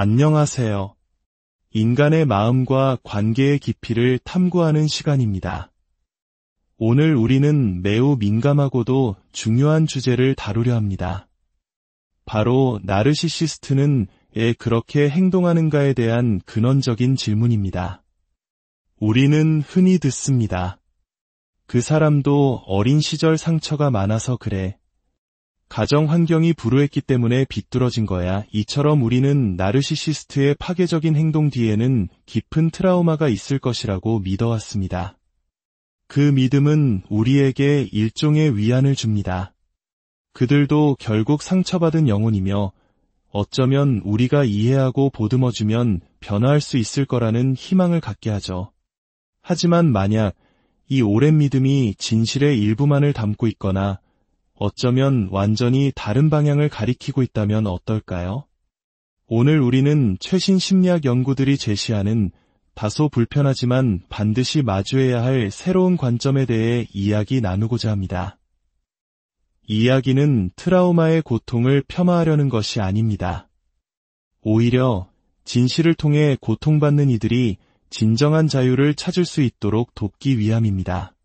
안녕하세요. 인간의 마음과 관계의 깊이를 탐구하는 시간입니다. 오늘 우리는 매우 민감하고도 중요한 주제를 다루려 합니다. 바로 나르시시스트는 왜 그렇게 행동하는가에 대한 근원적인 질문입니다. 우리는 흔히 듣습니다. 그 사람도 어린 시절 상처가 많아서 그래. 가정 환경이 불우했기 때문에 비뚤어진 거야. 이처럼 우리는 나르시시스트의 파괴적인 행동 뒤에는 깊은 트라우마가 있을 것이라고 믿어왔습니다. 그 믿음은 우리에게 일종의 위안을 줍니다. 그들도 결국 상처받은 영혼이며 어쩌면 우리가 이해하고 보듬어주면 변화할 수 있을 거라는 희망을 갖게 하죠. 하지만 만약 이 오랜 믿음이 진실의 일부만을 담고 있거나 어쩌면 완전히 다른 방향을 가리키고 있다면 어떨까요? 오늘 우리는 최신 심리학 연구들이 제시하는 다소 불편하지만 반드시 마주해야 할 새로운 관점에 대해 이야기 나누고자 합니다. 이 이야기는 트라우마의 고통을 폄하하려는 것이 아닙니다. 오히려 진실을 통해 고통받는 이들이 진정한 자유를 찾을 수 있도록 돕기 위함입니다.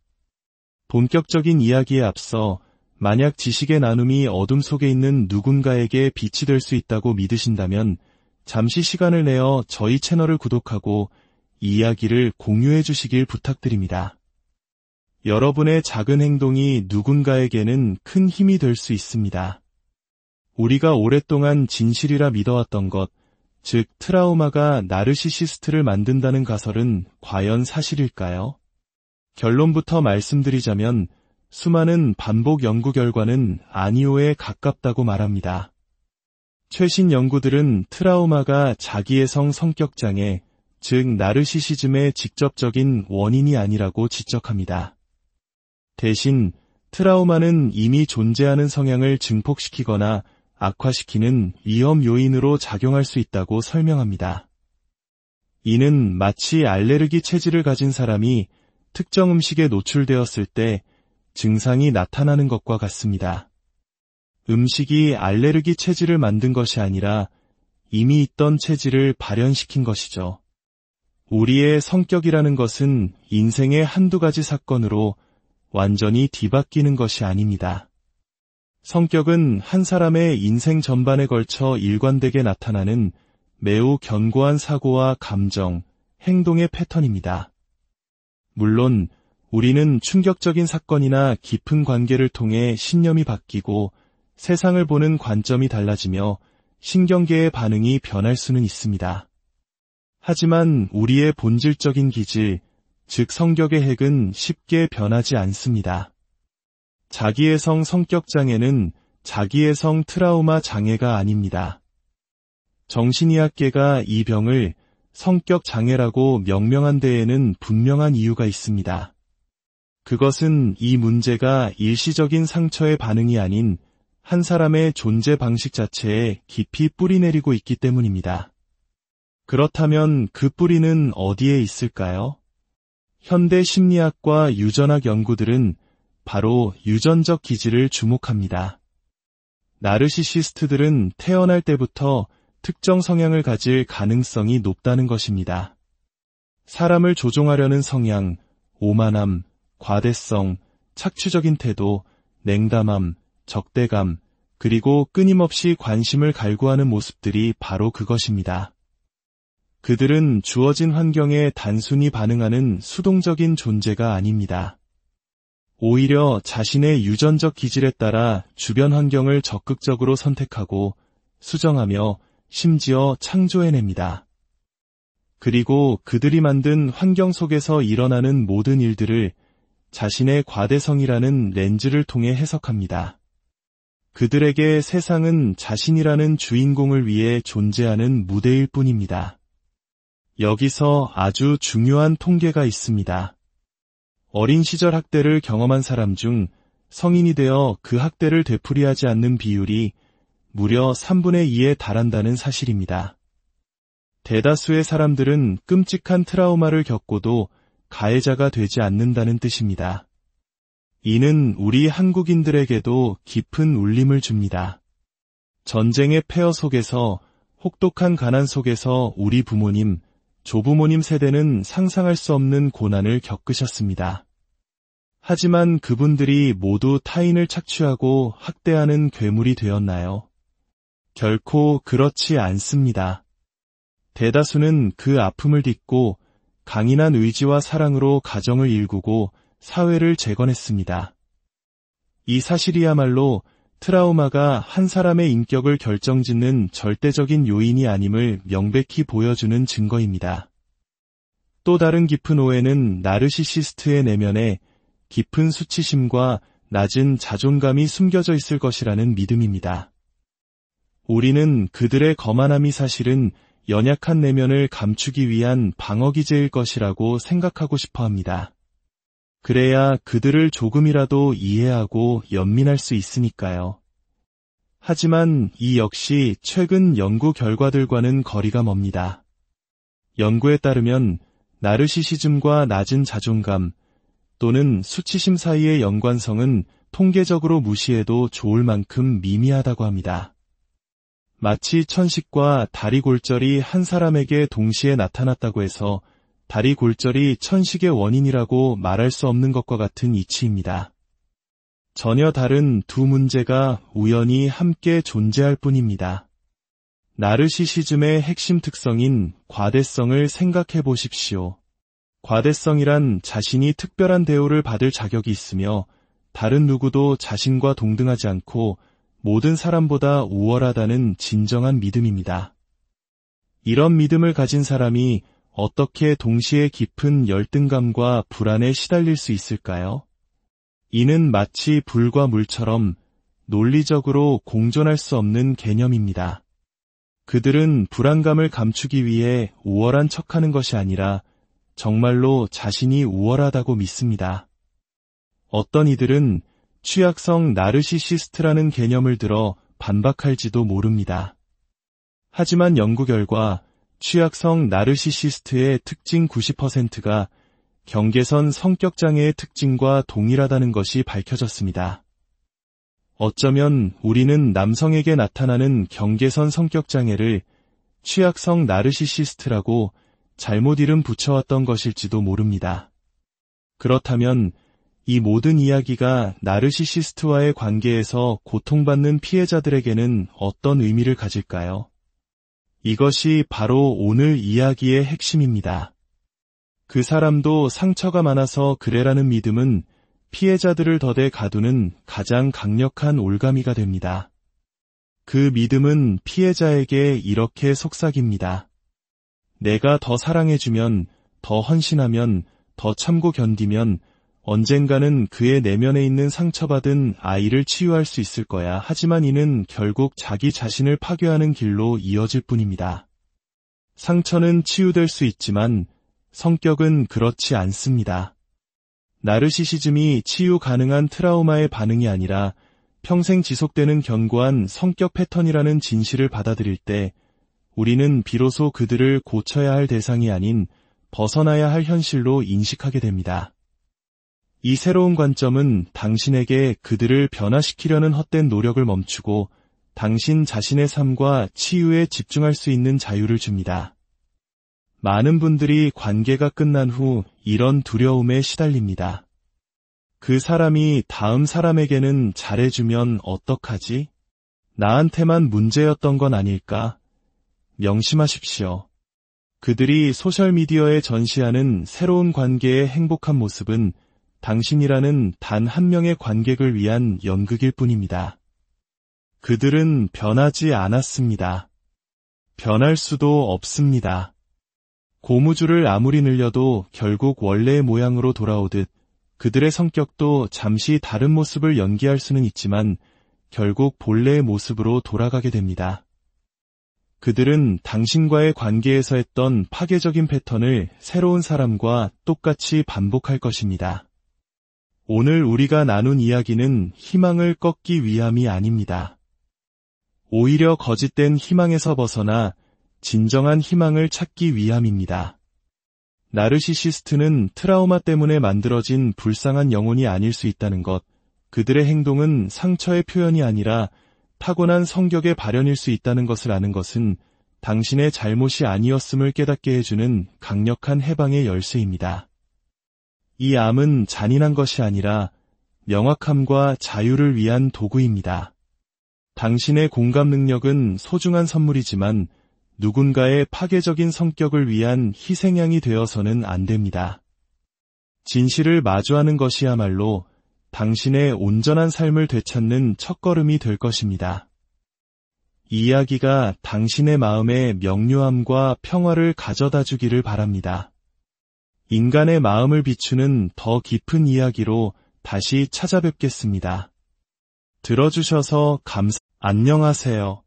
본격적인 이야기에 앞서 만약 지식의 나눔이 어둠 속에 있는 누군가에게 빛이 될 수 있다고 믿으신다면 잠시 시간을 내어 저희 채널을 구독하고 이 이야기를 공유해 주시길 부탁드립니다. 여러분의 작은 행동이 누군가에게는 큰 힘이 될 수 있습니다. 우리가 오랫동안 진실이라 믿어왔던 것, 즉 트라우마가 나르시시스트를 만든다는 가설은 과연 사실일까요? 결론부터 말씀드리자면 수많은 반복 연구 결과는 아니오에 가깝다고 말합니다. 최신 연구들은 트라우마가 자기애성 성격장애, 즉 나르시시즘의 직접적인 원인이 아니라고 지적합니다. 대신 트라우마는 이미 존재하는 성향을 증폭시키거나 악화시키는 위험 요인으로 작용할 수 있다고 설명합니다. 이는 마치 알레르기 체질을 가진 사람이 특정 음식에 노출되었을 때 증상이 나타나는 것과 같습니다. 음식이 알레르기 체질을 만든 것이 아니라 이미 있던 체질을 발현시킨 것이죠. 우리의 성격이라는 것은 인생의 한두 가지 사건으로 완전히 뒤바뀌는 것이 아닙니다. 성격은 한 사람의 인생 전반에 걸쳐 일관되게 나타나는 매우 견고한 사고와 감정, 행동의 패턴입니다. 물론 우리는 충격적인 사건이나 깊은 관계를 통해 신념이 바뀌고 세상을 보는 관점이 달라지며 신경계의 반응이 변할 수는 있습니다. 하지만 우리의 본질적인 기질, 즉 성격의 핵은 쉽게 변하지 않습니다. 자기애성 성격장애는 자기애성 트라우마 장애가 아닙니다. 정신의학계가 이 병을 성격장애라고 명명한 데에는 분명한 이유가 있습니다. 그것은 이 문제가 일시적인 상처의 반응이 아닌 한 사람의 존재 방식 자체에 깊이 뿌리내리고 있기 때문입니다. 그렇다면 그 뿌리는 어디에 있을까요? 현대 심리학과 유전학 연구들은 바로 유전적 기질을 주목합니다. 나르시시스트들은 태어날 때부터 특정 성향을 가질 가능성이 높다는 것입니다. 사람을 조종하려는 성향, 오만함, 과대성, 착취적인 태도, 냉담함, 적대감, 그리고 끊임없이 관심을 갈구하는 모습들이 바로 그것입니다. 그들은 주어진 환경에 단순히 반응하는 수동적인 존재가 아닙니다. 오히려 자신의 유전적 기질에 따라 주변 환경을 적극적으로 선택하고 수정하며 심지어 창조해냅니다. 그리고 그들이 만든 환경 속에서 일어나는 모든 일들을 자신의 과대성이라는 렌즈를 통해 해석합니다. 그들에게 세상은 자신이라는 주인공을 위해 존재하는 무대일 뿐입니다. 여기서 아주 중요한 통계가 있습니다. 어린 시절 학대를 경험한 사람 중 성인이 되어 그 학대를 되풀이하지 않는 비율이 무려 3분의 2에 달한다는 사실입니다. 대다수의 사람들은 끔찍한 트라우마를 겪고도 가해자가 되지 않는다는 뜻입니다. 이는 우리 한국인들에게도 깊은 울림을 줍니다. 전쟁의 폐허 속에서 혹독한 가난 속에서 우리 부모님, 조부모님 세대는 상상할 수 없는 고난을 겪으셨습니다. 하지만 그분들이 모두 타인을 착취하고 학대하는 괴물이 되었나요? 결코 그렇지 않습니다. 대다수는 그 아픔을 딛고 강인한 의지와 사랑으로 가정을 일구고 사회를 재건했습니다. 이 사실이야말로 트라우마가 한 사람의 인격을 결정짓는 절대적인 요인이 아님을 명백히 보여주는 증거입니다. 또 다른 깊은 오해는 나르시시스트의 내면에 깊은 수치심과 낮은 자존감이 숨겨져 있을 것이라는 믿음입니다. 우리는 그들의 거만함이 사실은 연약한 내면을 감추기 위한 방어기제일 것이라고 생각하고 싶어 합니다. 그래야 그들을 조금이라도 이해하고 연민할 수 있으니까요. 하지만 이 역시 최근 연구 결과들과는 거리가 멉니다. 연구에 따르면 나르시시즘과 낮은 자존감 또는 수치심 사이의 연관성은 통계적으로 무시해도 좋을 만큼 미미하다고 합니다. 마치 천식과 다리 골절이 한 사람에게 동시에 나타났다고 해서 다리 골절이 천식의 원인이라고 말할 수 없는 것과 같은 이치입니다. 전혀 다른 두 문제가 우연히 함께 존재할 뿐입니다. 나르시시즘의 핵심 특성인 과대성을 생각해 보십시오. 과대성이란 자신이 특별한 대우를 받을 자격이 있으며 다른 누구도 자신과 동등하지 않고 모든 사람보다 우월하다는 진정한 믿음입니다. 이런 믿음을 가진 사람이 어떻게 동시에 깊은 열등감과 불안에 시달릴 수 있을까요? 이는 마치 불과 물처럼 논리적으로 공존할 수 없는 개념입니다. 그들은 불안감을 감추기 위해 우월한 척하는 것이 아니라 정말로 자신이 우월하다고 믿습니다. 어떤 이들은 취약성 나르시시스트라는 개념을 들어 반박할지도 모릅니다. 하지만 연구 결과 취약성 나르시시스트의 특징 90%가 경계선 성격장애의 특징과 동일하다는 것이 밝혀졌습니다. 어쩌면 우리는 남성에게 나타나는 경계선 성격장애를 취약성 나르시시스트라고 잘못 이름 붙여왔던 것일지도 모릅니다. 그렇다면 이 모든 이야기가 나르시시스트와의 관계에서 고통받는 피해자들에게는 어떤 의미를 가질까요? 이것이 바로 오늘 이야기의 핵심입니다. 그 사람도 상처가 많아서 그래라는 믿음은 피해자들을 덫에 가두는 가장 강력한 올가미가 됩니다. 그 믿음은 피해자에게 이렇게 속삭입니다. 내가 더 사랑해주면, 더 헌신하면, 더 참고 견디면 언젠가는 그의 내면에 있는 상처받은 아이를 치유할 수 있을 거야. 하지만 이는 결국 자기 자신을 파괴하는 길로 이어질 뿐입니다. 상처는 치유될 수 있지만 성격은 그렇지 않습니다. 나르시시즘이 치유 가능한 트라우마의 반응이 아니라 평생 지속되는 견고한 성격 패턴이라는 진실을 받아들일 때 우리는 비로소 그들을 고쳐야 할 대상이 아닌 벗어나야 할 현실로 인식하게 됩니다. 이 새로운 관점은 당신에게 그들을 변화시키려는 헛된 노력을 멈추고 당신 자신의 삶과 치유에 집중할 수 있는 자유를 줍니다. 많은 분들이 관계가 끝난 후 이런 두려움에 시달립니다. 그 사람이 다음 사람에게는 잘해주면 어떡하지? 나한테만 문제였던 건 아닐까? 명심하십시오. 그들이 소셜미디어에 전시하는 새로운 관계의 행복한 모습은 당신이라는 단 한 명의 관객을 위한 연극일 뿐입니다. 그들은 변하지 않았습니다. 변할 수도 없습니다. 고무줄을 아무리 늘려도 결국 원래의 모양으로 돌아오듯 그들의 성격도 잠시 다른 모습을 연기할 수는 있지만 결국 본래의 모습으로 돌아가게 됩니다. 그들은 당신과의 관계에서 했던 파괴적인 패턴을 새로운 사람과 똑같이 반복할 것입니다. 오늘 우리가 나눈 이야기는 희망을 꺾기 위함이 아닙니다. 오히려 거짓된 희망에서 벗어나 진정한 희망을 찾기 위함입니다. 나르시시스트는 트라우마 때문에 만들어진 불쌍한 영혼이 아닐 수 있다는 것, 그들의 행동은 상처의 표현이 아니라 타고난 성격의 발현일 수 있다는 것을 아는 것은 당신의 잘못이 아니었음을 깨닫게 해주는 강력한 해방의 열쇠입니다. 이 암은 잔인한 것이 아니라 명확함과 자유를 위한 도구입니다. 당신의 공감 능력은 소중한 선물이지만 누군가의 파괴적인 성격을 위한 희생양이 되어서는 안 됩니다. 진실을 마주하는 것이야말로 당신의 온전한 삶을 되찾는 첫걸음이 될 것입니다. 이 이야기가 당신의 마음에 명료함과 평화를 가져다 주기를 바랍니다. 인간의 마음을 비추는 더 깊은 이야기로 다시 찾아뵙겠습니다. 들어주셔서 안녕하세요.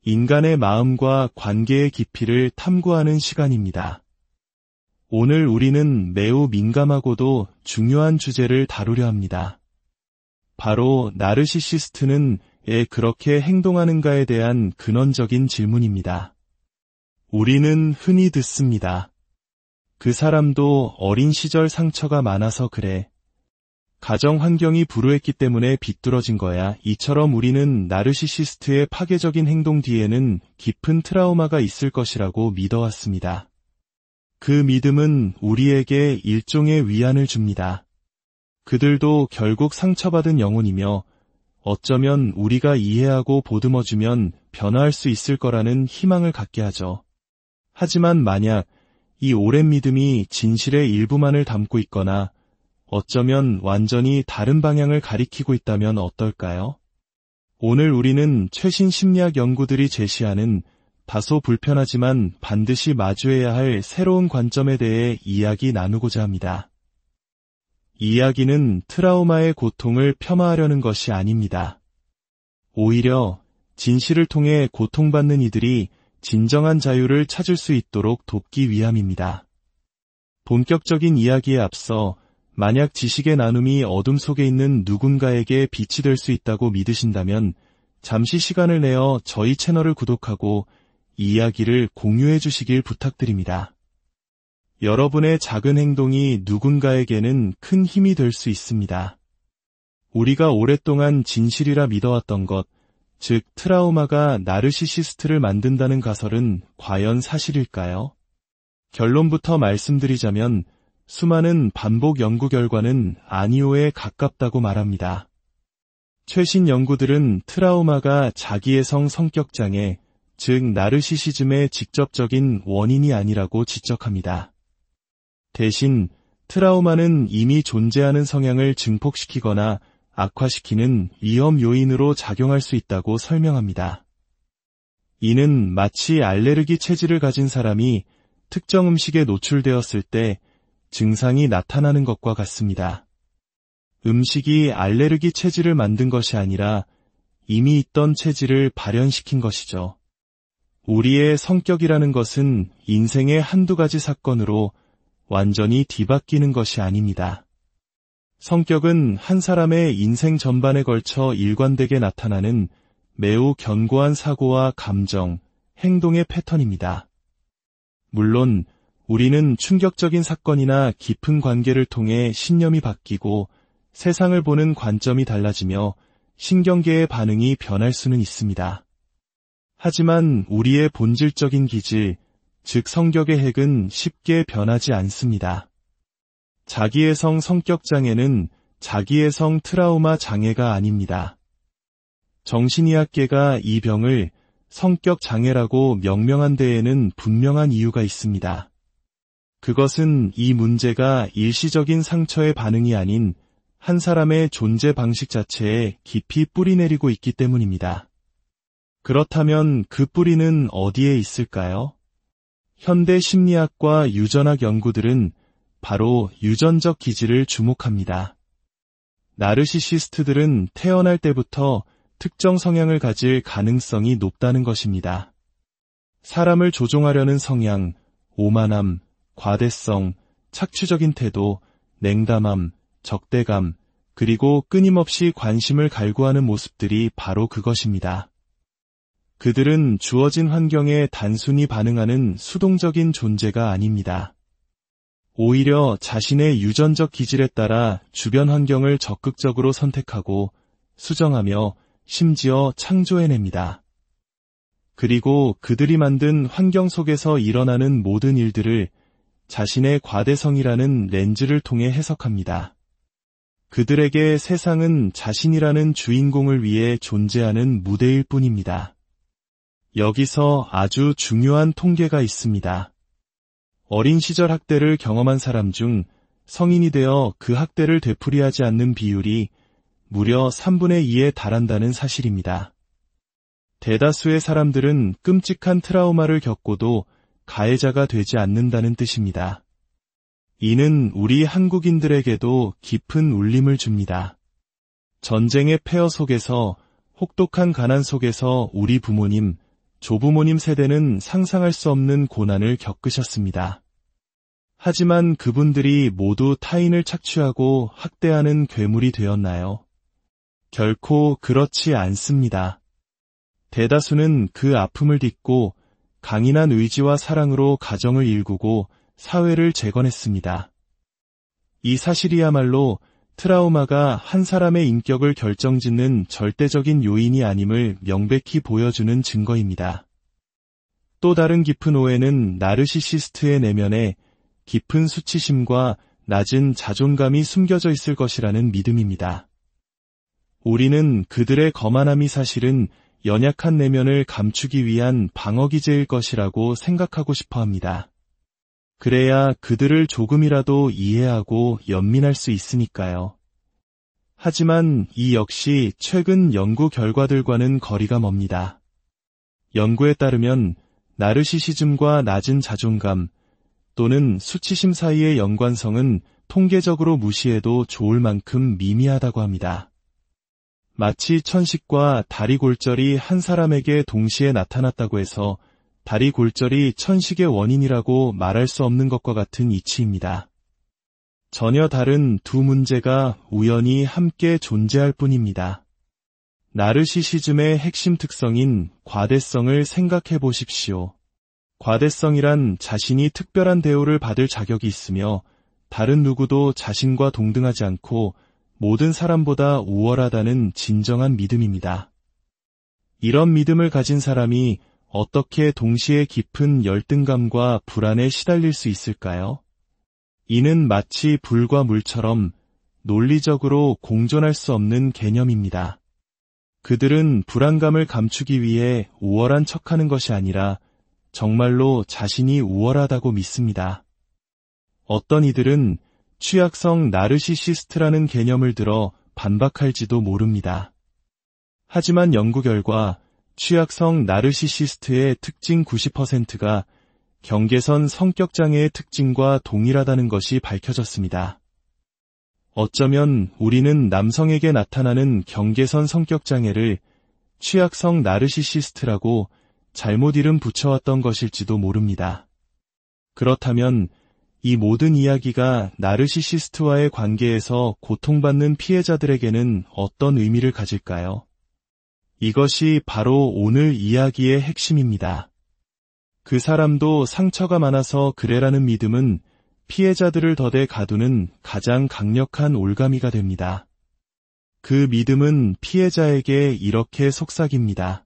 인간의 마음과 관계의 깊이를 탐구하는 시간입니다. 오늘 우리는 매우 민감하고도 중요한 주제를 다루려 합니다. 바로 나르시시스트는 왜 그렇게 행동하는가에 대한 근원적인 질문입니다. 우리는 흔히 듣습니다. 그 사람도 어린 시절 상처가 많아서 그래. 가정 환경이 불우했기 때문에 비뚤어진 거야. 이처럼 우리는 나르시시스트의 파괴적인 행동 뒤에는 깊은 트라우마가 있을 것이라고 믿어왔습니다. 그 믿음은 우리에게 일종의 위안을 줍니다. 그들도 결국 상처받은 영혼이며 어쩌면 우리가 이해하고 보듬어주면 변화할 수 있을 거라는 희망을 갖게 하죠. 하지만 만약 이 오랜 믿음이 진실의 일부만을 담고 있거나 어쩌면 완전히 다른 방향을 가리키고 있다면 어떨까요? 오늘 우리는 최신 심리학 연구들이 제시하는 다소 불편하지만 반드시 마주해야 할 새로운 관점에 대해 이야기 나누고자 합니다. 이 이야기는 트라우마의 고통을 폄하하려는 것이 아닙니다. 오히려 진실을 통해 고통받는 이들이 진정한 자유를 찾을 수 있도록 돕기 위함입니다. 본격적인 이야기에 앞서 만약 지식의 나눔이 어둠 속에 있는 누군가에게 빛이 될 수 있다고 믿으신다면 잠시 시간을 내어 저희 채널을 구독하고 이 이야기를 공유해 주시길 부탁드립니다. 여러분의 작은 행동이 누군가에게는 큰 힘이 될 수 있습니다. 우리가 오랫동안 진실이라 믿어왔던 것, 즉 트라우마가 나르시시스트를 만든다는 가설은 과연 사실일까요? 결론부터 말씀드리자면 수많은 반복 연구 결과는 아니오에 가깝다고 말합니다. 최신 연구들은 트라우마가 자기애성 성격장애, 즉 나르시시즘의 직접적인 원인이 아니라고 지적합니다. 대신 트라우마는 이미 존재하는 성향을 증폭시키거나 악화시키는 위험 요인으로 작용할 수 있다고 설명합니다. 이는 마치 알레르기 체질을 가진 사람이 특정 음식에 노출되었을 때 증상이 나타나는 것과 같습니다. 음식이 알레르기 체질을 만든 것이 아니라 이미 있던 체질을 발현시킨 것이죠. 우리의 성격이라는 것은 인생의 한두 가지 사건으로 완전히 뒤바뀌는 것이 아닙니다. 성격은 한 사람의 인생 전반에 걸쳐 일관되게 나타나는 매우 견고한 사고와 감정, 행동의 패턴입니다. 물론 우리는 충격적인 사건이나 깊은 관계를 통해 신념이 바뀌고 세상을 보는 관점이 달라지며 신경계의 반응이 변할 수는 있습니다. 하지만 우리의 본질적인 기질, 즉 성격의 핵은 쉽게 변하지 않습니다. 자기애성 성격장애는 자기애성 트라우마 장애가 아닙니다. 정신의학계가 이 병을 성격장애라고 명명한 데에는 분명한 이유가 있습니다. 그것은 이 문제가 일시적인 상처의 반응이 아닌 한 사람의 존재 방식 자체에 깊이 뿌리내리고 있기 때문입니다. 그렇다면 그 뿌리는 어디에 있을까요? 현대 심리학과 유전학 연구들은 바로 유전적 기질을 주목합니다. 나르시시스트들은 태어날 때부터 특정 성향을 가질 가능성이 높다는 것입니다. 사람을 조종하려는 성향, 오만함, 과대성, 착취적인 태도, 냉담함, 적대감, 그리고 끊임없이 관심을 갈구하는 모습들이 바로 그것입니다. 그들은 주어진 환경에 단순히 반응하는 수동적인 존재가 아닙니다. 오히려 자신의 유전적 기질에 따라 주변 환경을 적극적으로 선택하고 수정하며 심지어 창조해냅니다. 그리고 그들이 만든 환경 속에서 일어나는 모든 일들을 자신의 과대성이라는 렌즈를 통해 해석합니다. 그들에게 세상은 자신이라는 주인공을 위해 존재하는 무대일 뿐입니다. 여기서 아주 중요한 통계가 있습니다. 어린 시절 학대를 경험한 사람 중 성인이 되어 그 학대를 되풀이하지 않는 비율이 무려 3분의 2에 달한다는 사실입니다. 대다수의 사람들은 끔찍한 트라우마를 겪고도 가해자가 되지 않는다는 뜻입니다. 이는 우리 한국인들에게도 깊은 울림을 줍니다. 전쟁의 폐허 속에서, 혹독한 가난 속에서 우리 부모님, 조부모님 세대는 상상할 수 없는 고난을 겪으셨습니다. 하지만 그분들이 모두 타인을 착취하고 학대하는 괴물이 되었나요? 결코 그렇지 않습니다. 대다수는 그 아픔을 딛고 강인한 의지와 사랑으로 가정을 일구고 사회를 재건했습니다. 이 사실이야말로 트라우마가 한 사람의 인격을 결정짓는 절대적인 요인이 아님을 명백히 보여주는 증거입니다. 또 다른 깊은 오해는 나르시시스트의 내면에 깊은 수치심과 낮은 자존감이 숨겨져 있을 것이라는 믿음입니다. 우리는 그들의 거만함이 사실은 연약한 내면을 감추기 위한 방어기제일 것이라고 생각하고 싶어 합니다. 그래야 그들을 조금이라도 이해하고 연민할 수 있으니까요. 하지만 이 역시 최근 연구 결과들과는 거리가 멉니다. 연구에 따르면 나르시시즘과 낮은 자존감 또는 수치심 사이의 연관성은 통계적으로 무시해도 좋을 만큼 미미하다고 합니다. 마치 천식과 다리 골절이 한 사람에게 동시에 나타났다고 해서 다리 골절이 천식의 원인이라고 말할 수 없는 것과 같은 이치입니다. 전혀 다른 두 문제가 우연히 함께 존재할 뿐입니다. 나르시시즘의 핵심 특성인 과대성을 생각해 보십시오. 과대성이란 자신이 특별한 대우를 받을 자격이 있으며 다른 누구도 자신과 동등하지 않고 모든 사람보다 우월하다는 진정한 믿음입니다. 이런 믿음을 가진 사람이 어떻게 동시에 깊은 열등감과 불안에 시달릴 수 있을까요? 이는 마치 불과 물처럼 논리적으로 공존할 수 없는 개념입니다. 그들은 불안감을 감추기 위해 우월한 척하는 것이 아니라 정말로 자신이 우월하다고 믿습니다. 어떤 이들은 취약성 나르시시스트라는 개념을 들어 반박할지도 모릅니다. 하지만 연구 결과 취약성 나르시시스트의 특징 90%가 경계선 성격장애의 특징과 동일하다는 것이 밝혀졌습니다. 어쩌면 우리는 남성에게 나타나는 경계선 성격장애를 취약성 나르시시스트라고 잘못 이름 붙여왔던 것일지도 모릅니다. 그렇다면 이 모든 이야기가 나르시시스트와의 관계에서 고통받는 피해자들에게는 어떤 의미를 가질까요? 이것이 바로 오늘 이야기의 핵심입니다. 그 사람도 상처가 많아서 그래라는 믿음은 피해자들을 덫에 가두는 가장 강력한 올가미가 됩니다. 그 믿음은 피해자에게 이렇게 속삭입니다.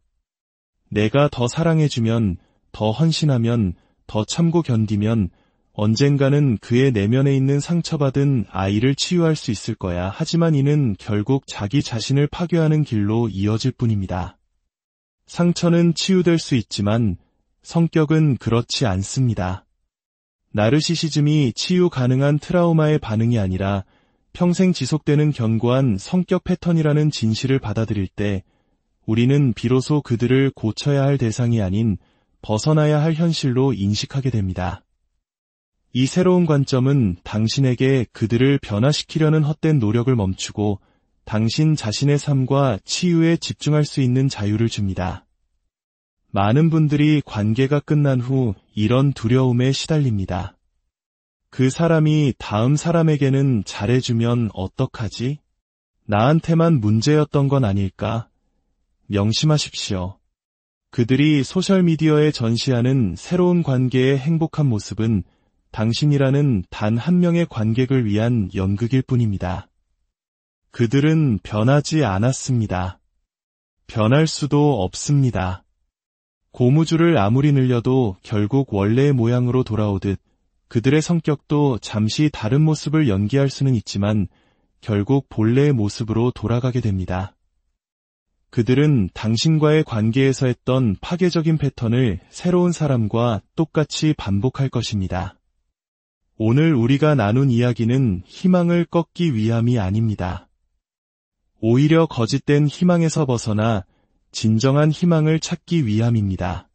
내가 더 사랑해주면, 더 헌신하면, 더 참고 견디면 언젠가는 그의 내면에 있는 상처받은 아이를 치유할 수 있을 거야. 하지만 이는 결국 자기 자신을 파괴하는 길로 이어질 뿐입니다. 상처는 치유될 수 있지만 성격은 그렇지 않습니다. 나르시시즘이 치유 가능한 트라우마의 반응이 아니라 평생 지속되는 견고한 성격 패턴이라는 진실을 받아들일 때 우리는 비로소 그들을 고쳐야 할 대상이 아닌 벗어나야 할 현실로 인식하게 됩니다. 이 새로운 관점은 당신에게 그들을 변화시키려는 헛된 노력을 멈추고 당신 자신의 삶과 치유에 집중할 수 있는 자유를 줍니다. 많은 분들이 관계가 끝난 후 이런 두려움에 시달립니다. 그 사람이 다음 사람에게는 잘해주면 어떡하지? 나한테만 문제였던 건 아닐까? 명심하십시오. 그들이 소셜미디어에 전시하는 새로운 관계의 행복한 모습은 당신이라는 단 한 명의 관객을 위한 연극일 뿐입니다. 그들은 변하지 않았습니다. 변할 수도 없습니다. 고무줄을 아무리 늘려도 결국 원래의 모양으로 돌아오듯 그들의 성격도 잠시 다른 모습을 연기할 수는 있지만 결국 본래의 모습으로 돌아가게 됩니다. 그들은 당신과의 관계에서 했던 파괴적인 패턴을 새로운 사람과 똑같이 반복할 것입니다. 오늘 우리가 나눈 이야기는 희망을 꺾기 위함이 아닙니다. 오히려 거짓된 희망에서 벗어나 진정한 희망을 찾기 위함입니다.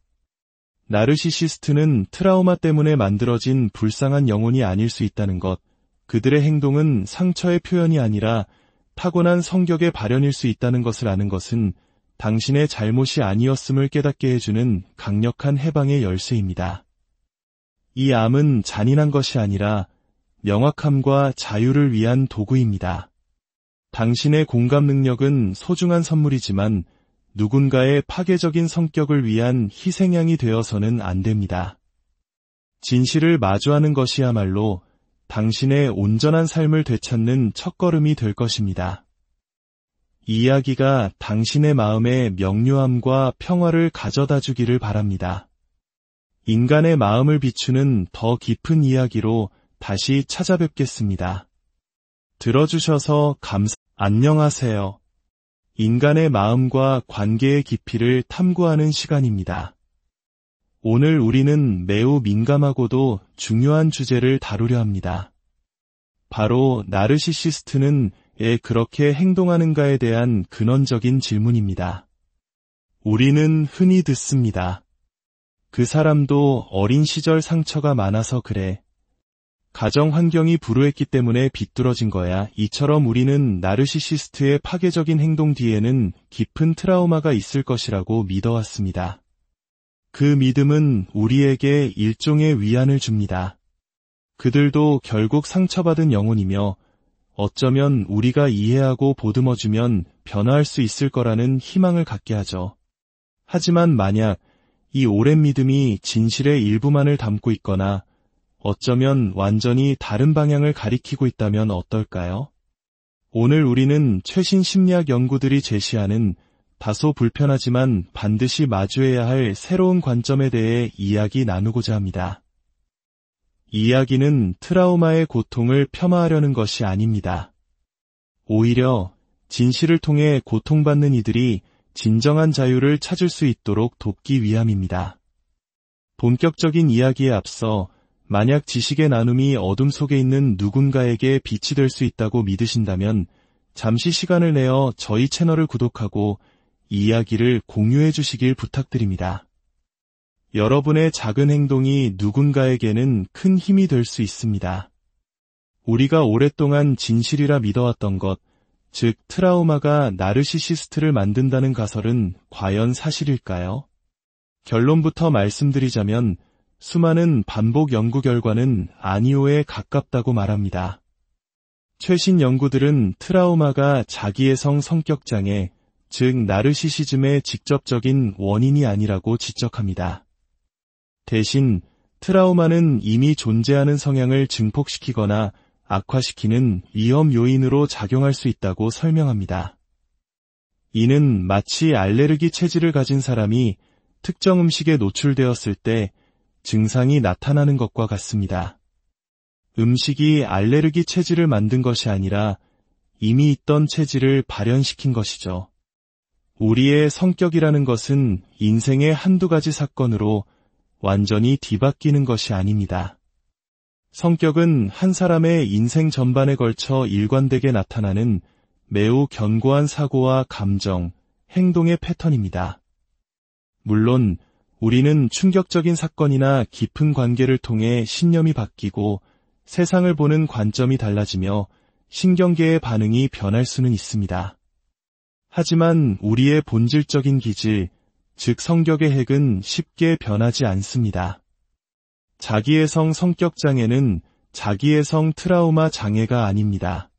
나르시시스트는 트라우마 때문에 만들어진 불쌍한 영혼이 아닐 수 있다는 것, 그들의 행동은 상처의 표현이 아니라 타고난 성격의 발현일 수 있다는 것을 아는 것은 당신의 잘못이 아니었음을 깨닫게 해주는 강력한 해방의 열쇠입니다. 이 암은 잔인한 것이 아니라 명확함과 자유를 위한 도구입니다. 당신의 공감 능력은 소중한 선물이지만 누군가의 파괴적인 성격을 위한 희생양이 되어서는 안 됩니다. 진실을 마주하는 것이야말로 당신의 온전한 삶을 되찾는 첫걸음이 될 것입니다. 이 이야기가 당신의 마음에 명료함과 평화를 가져다 주기를 바랍니다. 인간의 마음을 비추는 더 깊은 이야기로 다시 찾아뵙겠습니다. 들어주셔서 안녕하세요. 인간의 마음과 관계의 깊이를 탐구하는 시간입니다. 오늘 우리는 매우 민감하고도 중요한 주제를 다루려 합니다. 바로 나르시시스트는 왜 그렇게 행동하는가에 대한 근원적인 질문입니다. 우리는 흔히 듣습니다. 그 사람도 어린 시절 상처가 많아서 그래. 가정 환경이 불우했기 때문에 비뚤어진 거야. 이처럼 우리는 나르시시스트의 파괴적인 행동 뒤에는 깊은 트라우마가 있을 것이라고 믿어왔습니다. 그 믿음은 우리에게 일종의 위안을 줍니다. 그들도 결국 상처받은 영혼이며 어쩌면 우리가 이해하고 보듬어주면 변화할 수 있을 거라는 희망을 갖게 하죠. 하지만 만약 이 오랜 믿음이 진실의 일부만을 담고 있거나 어쩌면 완전히 다른 방향을 가리키고 있다면 어떨까요? 오늘 우리는 최신 심리학 연구들이 제시하는 다소 불편하지만 반드시 마주해야 할 새로운 관점에 대해 이야기 나누고자 합니다. 이 이야기는 트라우마의 고통을 폄하하려는 것이 아닙니다. 오히려 진실을 통해 고통받는 이들이 진정한 자유를 찾을 수 있도록 돕기 위함입니다. 본격적인 이야기에 앞서 만약 지식의 나눔이 어둠 속에 있는 누군가에게 빛이 될 수 있다고 믿으신다면 잠시 시간을 내어 저희 채널을 구독하고 이 이야기를 공유해 주시길 부탁드립니다. 여러분의 작은 행동이 누군가에게는 큰 힘이 될 수 있습니다. 우리가 오랫동안 진실이라 믿어왔던 것, 즉 트라우마가 나르시시스트를 만든다는 가설은 과연 사실일까요? 결론부터 말씀드리자면 수많은 반복 연구 결과는 아니오에 가깝다고 말합니다. 최신 연구들은 트라우마가 자기애성 성격장애, 즉 나르시시즘의 직접적인 원인이 아니라고 지적합니다. 대신 트라우마는 이미 존재하는 성향을 증폭시키거나 악화시키는 위험 요인으로 작용할 수 있다고 설명합니다. 이는 마치 알레르기 체질을 가진 사람이 특정 음식에 노출되었을 때 증상이 나타나는 것과 같습니다. 음식이 알레르기 체질을 만든 것이 아니라 이미 있던 체질을 발현시킨 것이죠. 우리의 성격이라는 것은 인생의 한두 가지 사건으로 완전히 뒤바뀌는 것이 아닙니다. 성격은 한 사람의 인생 전반에 걸쳐 일관되게 나타나는 매우 견고한 사고와 감정, 행동의 패턴입니다. 물론 우리는 충격적인 사건이나 깊은 관계를 통해 신념이 바뀌고 세상을 보는 관점이 달라지며 신경계의 반응이 변할 수는 있습니다. 하지만 우리의 본질적인 기질, 즉 성격의 핵은 쉽게 변하지 않습니다. 자기애성 성격장애는 자기애성 트라우마 장애가 아닙니다.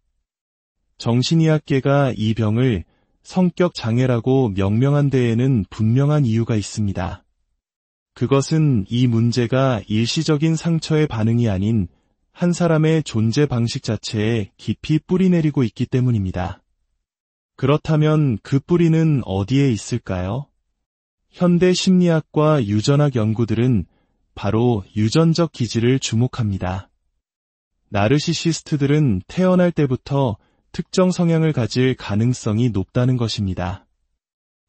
정신의학계가 이 병을 성격장애라고 명명한 데에는 분명한 이유가 있습니다. 그것은 이 문제가 일시적인 상처의 반응이 아닌 한 사람의 존재 방식 자체에 깊이 뿌리내리고 있기 때문입니다. 그렇다면 그 뿌리는 어디에 있을까요? 현대 심리학과 유전학 연구들은 바로 유전적 기질을 주목합니다. 나르시시스트들은 태어날 때부터 특정 성향을 가질 가능성이 높다는 것입니다.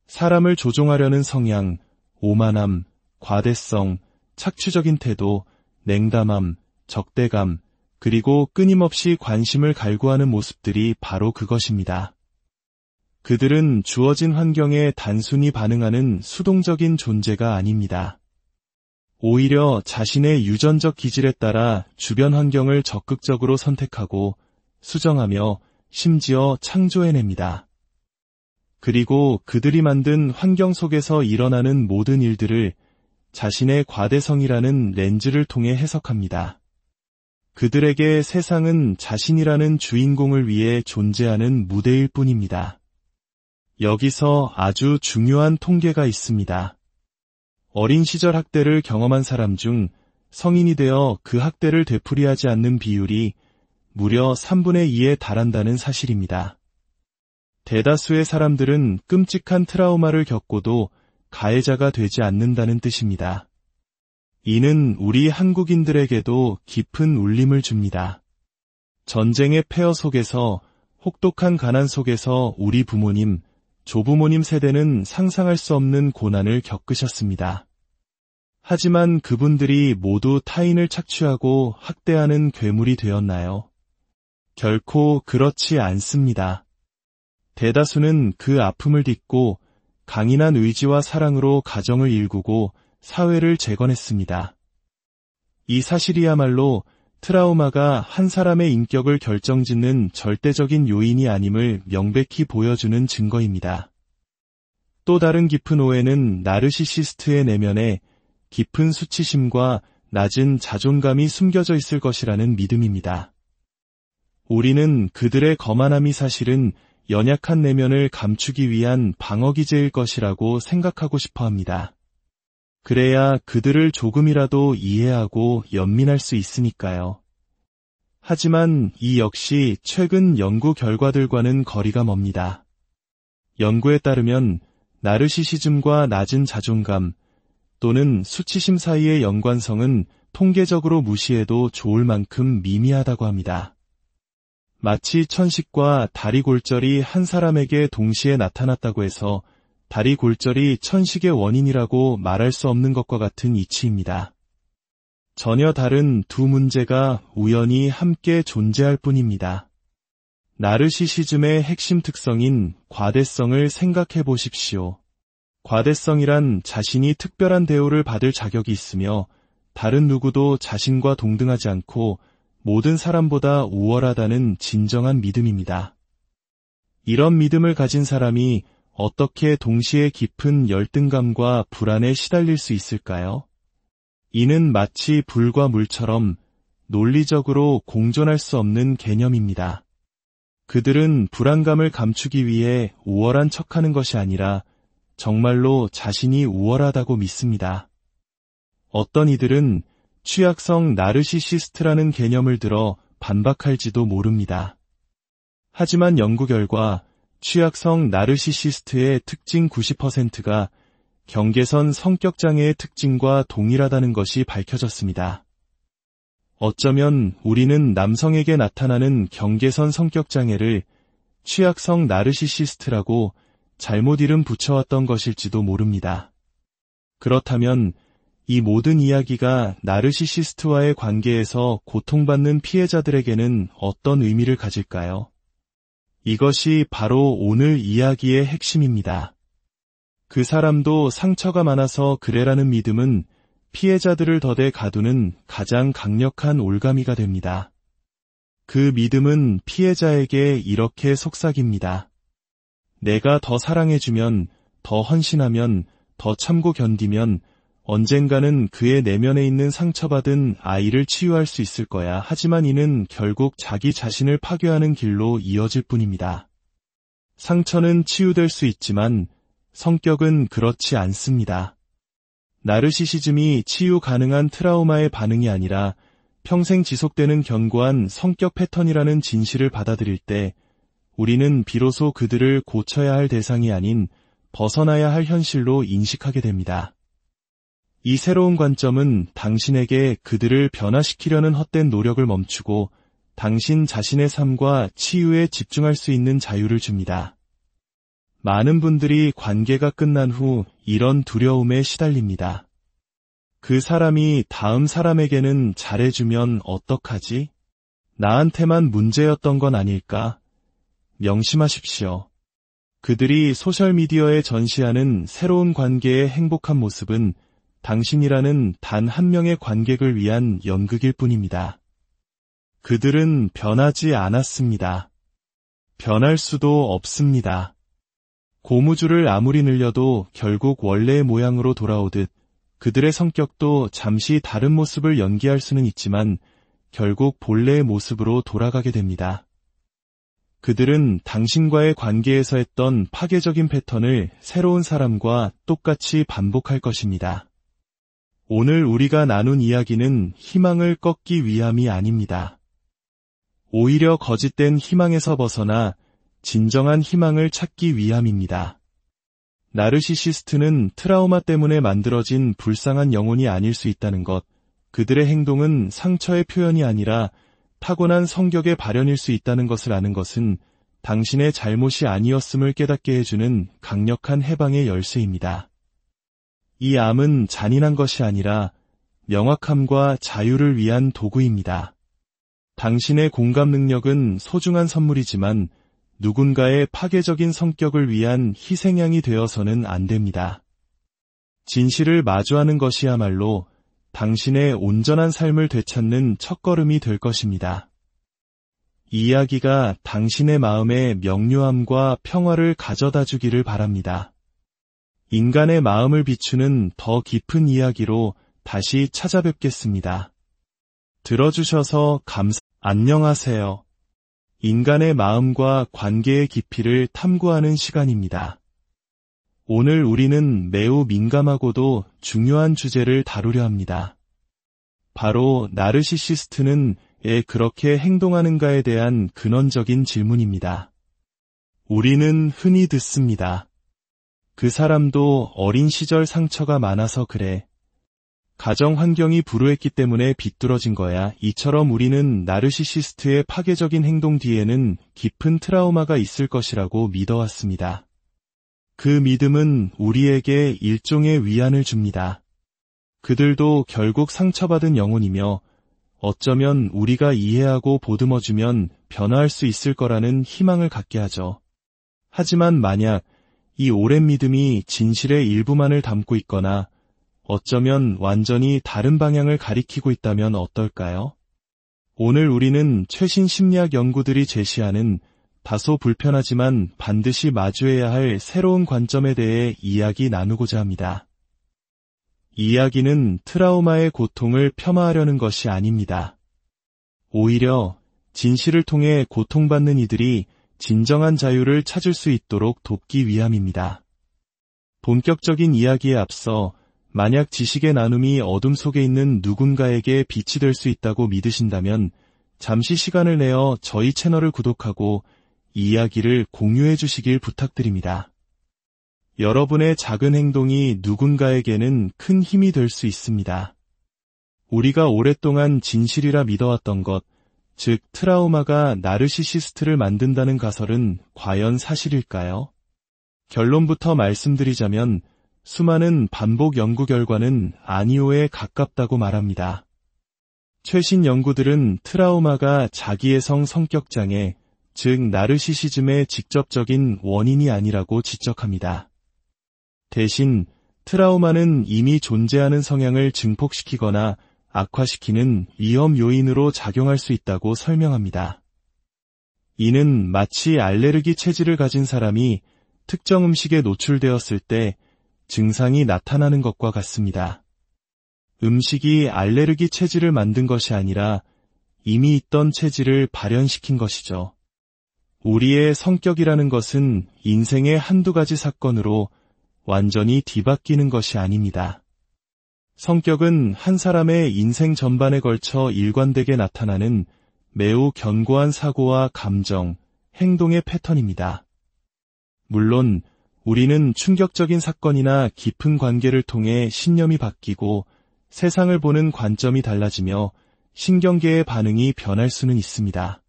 사람을 조종하려는 성향, 오만함, 과대성, 착취적인 태도, 냉담함, 적대감, 그리고 끊임없이 관심을 갈구하는 모습들이 바로 그것입니다. 그들은 주어진 환경에 단순히 반응하는 수동적인 존재가 아닙니다. 오히려 자신의 유전적 기질에 따라 주변 환경을 적극적으로 선택하고 수정하며 심지어 창조해냅니다. 그리고 그들이 만든 환경 속에서 일어나는 모든 일들을 자신의 과대성이라는 렌즈를 통해 해석합니다. 그들에게 세상은 자신이라는 주인공을 위해 존재하는 무대일 뿐입니다. 여기서 아주 중요한 통계가 있습니다. 어린 시절 학대를 경험한 사람 중 성인이 되어 그 학대를 되풀이하지 않는 비율이 무려 3분의 2에 달한다는 사실입니다. 대다수의 사람들은 끔찍한 트라우마를 겪고도 가해자가 되지 않는다는 뜻입니다. 이는 우리 한국인들에게도 깊은 울림을 줍니다. 전쟁의 폐허 속에서, 혹독한 가난 속에서 우리 부모님, 조부모님 세대는 상상할 수 없는 고난을 겪으셨습니다. 하지만 그분들이 모두 타인을 착취하고 학대하는 괴물이 되었나요? 결코 그렇지 않습니다. 대다수는 그 아픔을 딛고 강인한 의지와 사랑으로 가정을 일구고 사회를 재건했습니다. 이 사실이야말로 트라우마가 한 사람의 인격을 결정짓는 절대적인 요인이 아님을 명백히 보여주는 증거입니다. 또 다른 깊은 오해는 나르시시스트의 내면에 깊은 수치심과 낮은 자존감이 숨겨져 있을 것이라는 믿음입니다. 우리는 그들의 거만함이 사실은 연약한 내면을 감추기 위한 방어기제일 것이라고 생각하고 싶어 합니다. 그래야 그들을 조금이라도 이해하고 연민할 수 있으니까요. 하지만 이 역시 최근 연구 결과들과는 거리가 멉니다. 연구에 따르면 나르시시즘과 낮은 자존감 또는 수치심 사이의 연관성은 통계적으로 무시해도 좋을 만큼 미미하다고 합니다. 마치 천식과 다리 골절이 한 사람에게 동시에 나타났다고 해서 다리 골절이 천식의 원인이라고 말할 수 없는 것과 같은 이치입니다. 전혀 다른 두 문제가 우연히 함께 존재할 뿐입니다. 나르시시즘의 핵심 특성인 과대성을 생각해 보십시오. 과대성이란 자신이 특별한 대우를 받을 자격이 있으며 다른 누구도 자신과 동등하지 않고 모든 사람보다 우월하다는 진정한 믿음입니다. 이런 믿음을 가진 사람이 어떻게 동시에 깊은 열등감과 불안에 시달릴 수 있을까요? 이는 마치 불과 물처럼 논리적으로 공존할 수 없는 개념입니다. 그들은 불안감을 감추기 위해 우월한 척하는 것이 아니라 정말로 자신이 우월하다고 믿습니다. 어떤 이들은 취약성 나르시시스트라는 개념을 들어 반박할지도 모릅니다. 하지만 연구 결과 취약성 나르시시스트의 특징 90%가 경계선 성격장애의 특징과 동일하다는 것이 밝혀졌습니다. 어쩌면 우리는 남성에게 나타나는 경계선 성격장애를 취약성 나르시시스트라고 잘못 이름 붙여왔던 것일지도 모릅니다. 그렇다면 이 모든 이야기가 나르시시스트와의 관계에서 고통받는 피해자들에게는 어떤 의미를 가질까요? 이것이 바로 오늘 이야기의 핵심입니다. 그 사람도 상처가 많아서 그래라는 믿음은 피해자들을 덫에 가두는 가장 강력한 올가미가 됩니다. 그 믿음은 피해자에게 이렇게 속삭입니다. 내가 더 사랑해주면, 더 헌신하면, 더 참고 견디면 언젠가는 그의 내면에 있는 상처받은 아이를 치유할 수 있을 거야. 하지만 이는 결국 자기 자신을 파괴하는 길로 이어질 뿐입니다. 상처는 치유될 수 있지만 성격은 그렇지 않습니다. 나르시시즘이 치유 가능한 트라우마의 반응이 아니라 평생 지속되는 견고한 성격 패턴이라는 진실을 받아들일 때 우리는 비로소 그들을 고쳐야 할 대상이 아닌 벗어나야 할 현실로 인식하게 됩니다. 이 새로운 관점은 당신에게 그들을 변화시키려는 헛된 노력을 멈추고 당신 자신의 삶과 치유에 집중할 수 있는 자유를 줍니다. 많은 분들이 관계가 끝난 후 이런 두려움에 시달립니다. 그 사람이 다음 사람에게는 잘해주면 어떡하지? 나한테만 문제였던 건 아닐까? 명심하십시오. 그들이 소셜미디어에 전시하는 새로운 관계의 행복한 모습은 당신이라는 단 한 명의 관객을 위한 연극일 뿐입니다. 그들은 변하지 않았습니다. 변할 수도 없습니다. 고무줄을 아무리 늘려도 결국 원래의 모양으로 돌아오듯 그들의 성격도 잠시 다른 모습을 연기할 수는 있지만 결국 본래의 모습으로 돌아가게 됩니다. 그들은 당신과의 관계에서 했던 파괴적인 패턴을 새로운 사람과 똑같이 반복할 것입니다. 오늘 우리가 나눈 이야기는 희망을 꺾기 위함이 아닙니다. 오히려 거짓된 희망에서 벗어나 진정한 희망을 찾기 위함입니다. 나르시시스트는 트라우마 때문에 만들어진 불쌍한 영혼이 아닐 수 있다는 것, 그들의 행동은 상처의 표현이 아니라 타고난 성격의 발현일 수 있다는 것을 아는 것은 당신의 잘못이 아니었음을 깨닫게 해주는 강력한 해방의 열쇠입니다. 이 암은 잔인한 것이 아니라 명확함과 자유를 위한 도구입니다. 당신의 공감 능력은 소중한 선물이지만 누군가의 파괴적인 성격을 위한 희생양이 되어서는 안 됩니다. 진실을 마주하는 것이야말로 당신의 온전한 삶을 되찾는 첫걸음이 될 것입니다. 이 이야기가 당신의 마음에 명료함과 평화를 가져다 주기를 바랍니다. 인간의 마음을 비추는 더 깊은 이야기로 다시 찾아뵙겠습니다. 들어주셔서 안녕하세요. 인간의 마음과 관계의 깊이를 탐구하는 시간입니다. 오늘 우리는 매우 민감하고도 중요한 주제를 다루려 합니다. 바로 나르시시스트는 왜 그렇게 행동하는가에 대한 근원적인 질문입니다. 우리는 흔히 듣습니다. 그 사람도 어린 시절 상처가 많아서 그래. 가정 환경이 불우했기 때문에 비뚤어진 거야. 이처럼 우리는 나르시시스트의 파괴적인 행동 뒤에는 깊은 트라우마가 있을 것이라고 믿어왔습니다. 그 믿음은 우리에게 일종의 위안을 줍니다. 그들도 결국 상처받은 영혼이며 어쩌면 우리가 이해하고 보듬어주면 변화할 수 있을 거라는 희망을 갖게 하죠. 하지만 만약 이 오랜 믿음이 진실의 일부만을 담고 있거나 어쩌면 완전히 다른 방향을 가리키고 있다면 어떨까요? 오늘 우리는 최신 심리학 연구들이 제시하는 다소 불편하지만 반드시 마주해야 할 새로운 관점에 대해 이야기 나누고자 합니다. 이 이야기는 트라우마의 고통을 폄하하려는 것이 아닙니다. 오히려 진실을 통해 고통받는 이들이 진정한 자유를 찾을 수 있도록 돕기 위함입니다. 본격적인 이야기에 앞서 만약 지식의 나눔이 어둠 속에 있는 누군가에게 빛이 될 수 있다고 믿으신다면 잠시 시간을 내어 저희 채널을 구독하고 이 이야기를 공유해 주시길 부탁드립니다. 여러분의 작은 행동이 누군가에게는 큰 힘이 될 수 있습니다. 우리가 오랫동안 진실이라 믿어왔던 것, 즉 트라우마가 나르시시스트를 만든다는 가설은 과연 사실일까요? 결론부터 말씀드리자면 수많은 반복 연구 결과는 아니오에 가깝다고 말합니다. 최신 연구들은 트라우마가 자기애성 성격장애, 즉 나르시시즘의 직접적인 원인이 아니라고 지적합니다. 대신 트라우마는 이미 존재하는 성향을 증폭시키거나 악화시키는 위험 요인으로 작용할 수 있다고 설명합니다. 이는 마치 알레르기 체질을 가진 사람이 특정 음식에 노출되었을 때 증상이 나타나는 것과 같습니다. 음식이 알레르기 체질을 만든 것이 아니라 이미 있던 체질을 발현시킨 것이죠. 우리의 성격이라는 것은 인생의 한두 가지 사건으로 완전히 뒤바뀌는 것이 아닙니다. 성격은 한 사람의 인생 전반에 걸쳐 일관되게 나타나는 매우 견고한 사고와 감정, 행동의 패턴입니다. 물론 우리는 충격적인 사건이나 깊은 관계를 통해 신념이 바뀌고 세상을 보는 관점이 달라지며 신경계의 반응이 변할 수는 있습니다.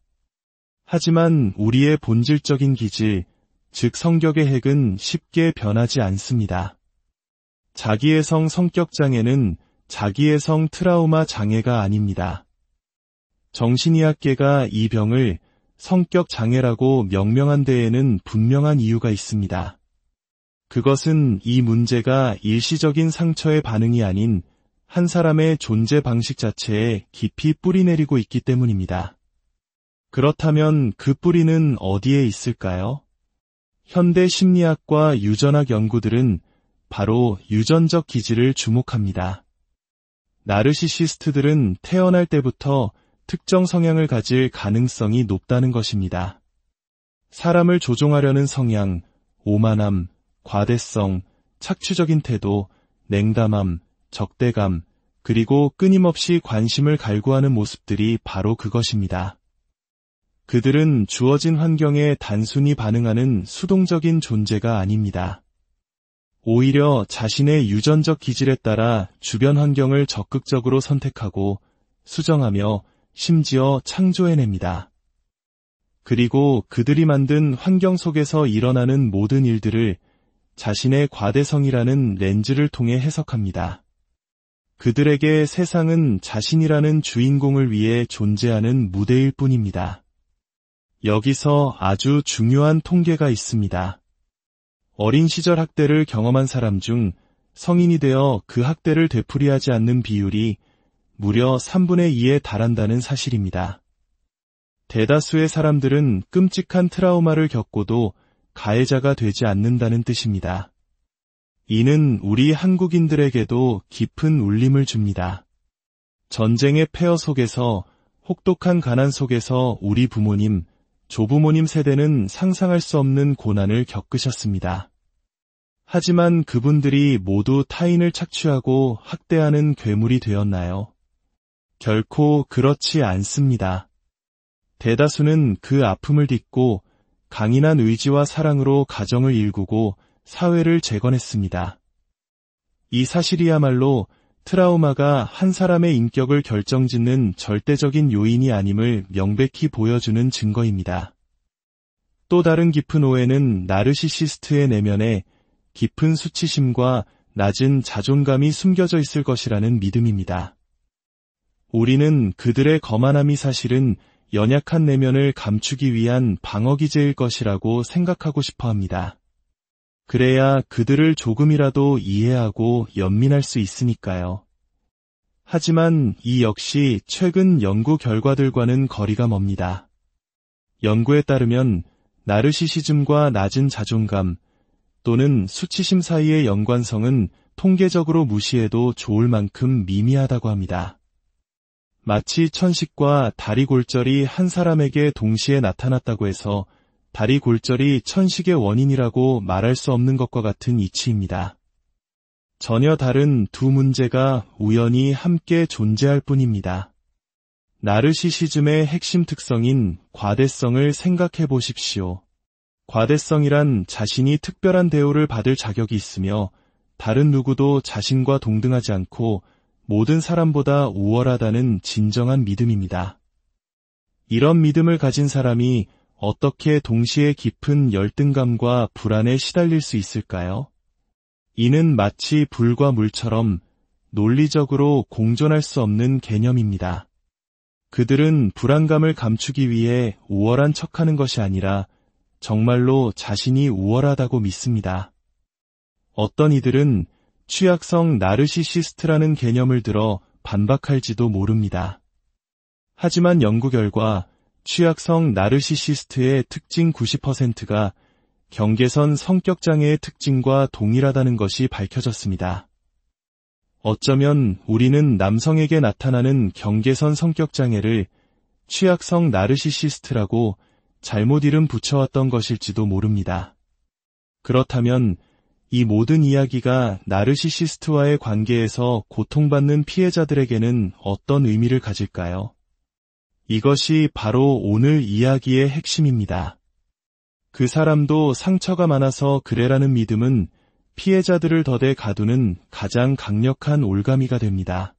하지만 우리의 본질적인 기질, 즉 성격의 핵은 쉽게 변하지 않습니다. 자기애성 성격 장애는 자기애성 트라우마 장애가 아닙니다. 정신의학계가 이 병을 성격 장애라고 명명한 데에는 분명한 이유가 있습니다. 그것은 이 문제가 일시적인 상처의 반응이 아닌 한 사람의 존재 방식 자체에 깊이 뿌리내리고 있기 때문입니다. 그렇다면 그 뿌리는 어디에 있을까요? 현대 심리학과 유전학 연구들은 바로 유전적 기질을 주목합니다. 나르시시스트들은 태어날 때부터 특정 성향을 가질 가능성이 높다는 것입니다. 사람을 조종하려는 성향, 오만함, 과대성, 착취적인 태도, 냉담함, 적대감, 그리고 끊임없이 관심을 갈구하는 모습들이 바로 그것입니다. 그들은 주어진 환경에 단순히 반응하는 수동적인 존재가 아닙니다. 오히려 자신의 유전적 기질에 따라 주변 환경을 적극적으로 선택하고 수정하며 심지어 창조해냅니다. 그리고 그들이 만든 환경 속에서 일어나는 모든 일들을 자신의 과대성이라는 렌즈를 통해 해석합니다. 그들에게 세상은 자신이라는 주인공을 위해 존재하는 무대일 뿐입니다. 여기서 아주 중요한 통계가 있습니다. 어린 시절 학대를 경험한 사람 중 성인이 되어 그 학대를 되풀이하지 않는 비율이 무려 3분의 2에 달한다는 사실입니다. 대다수의 사람들은 끔찍한 트라우마를 겪고도 가해자가 되지 않는다는 뜻입니다. 이는 우리 한국인들에게도 깊은 울림을 줍니다. 전쟁의 폐허 속에서, 혹독한 가난 속에서 우리 부모님, 조부모님 세대는 상상할 수 없는 고난을 겪으셨습니다. 하지만 그분들이 모두 타인을 착취하고 학대하는 괴물이 되었나요? 결코 그렇지 않습니다. 대다수는 그 아픔을 딛고 강인한 의지와 사랑으로 가정을 일구고 사회를 재건했습니다. 이 사실이야말로 트라우마가 한 사람의 인격을 결정짓는 절대적인 요인이 아님을 명백히 보여주는 증거입니다. 또 다른 깊은 오해는 나르시시스트의 내면에 깊은 수치심과 낮은 자존감이 숨겨져 있을 것이라는 믿음입니다. 우리는 그들의 거만함이 사실은 연약한 내면을 감추기 위한 방어기제일 것이라고 생각하고 싶어 합니다. 그래야 그들을 조금이라도 이해하고 연민할 수 있으니까요. 하지만 이 역시 최근 연구 결과들과는 거리가 멉니다. 연구에 따르면 나르시시즘과 낮은 자존감 또는 수치심 사이의 연관성은 통계적으로 무시해도 좋을 만큼 미미하다고 합니다. 마치 천식과 다리 골절이 한 사람에게 동시에 나타났다고 해서 다리 골절이 천식의 원인이라고 말할 수 없는 것과 같은 이치입니다. 전혀 다른 두 문제가 우연히 함께 존재할 뿐입니다. 나르시시즘의 핵심 특성인 과대성을 생각해 보십시오. 과대성이란 자신이 특별한 대우를 받을 자격이 있으며 다른 누구도 자신과 동등하지 않고 모든 사람보다 우월하다는 진정한 믿음입니다. 이런 믿음을 가진 사람이 어떻게 동시에 깊은 열등감과 불안에 시달릴 수 있을까요? 이는 마치 불과 물처럼 논리적으로 공존할 수 없는 개념입니다. 그들은 불안감을 감추기 위해 우월한 척하는 것이 아니라 정말로 자신이 우월하다고 믿습니다. 어떤 이들은 취약성 나르시시스트라는 개념을 들어 반박할지도 모릅니다. 하지만 연구 결과 취약성 나르시시스트의 특징 90%가 경계선 성격장애의 특징과 동일하다는 것이 밝혀졌습니다. 어쩌면 우리는 남성에게 나타나는 경계선 성격장애를 취약성 나르시시스트라고 잘못 이름 붙여왔던 것일지도 모릅니다. 그렇다면 이 모든 이야기가 나르시시스트와의 관계에서 고통받는 피해자들에게는 어떤 의미를 가질까요? 이것이 바로 오늘 이야기의 핵심입니다. 그 사람도 상처가 많아서 그래라는 믿음은 피해자들을 덫에 가두는 가장 강력한 올가미가 됩니다.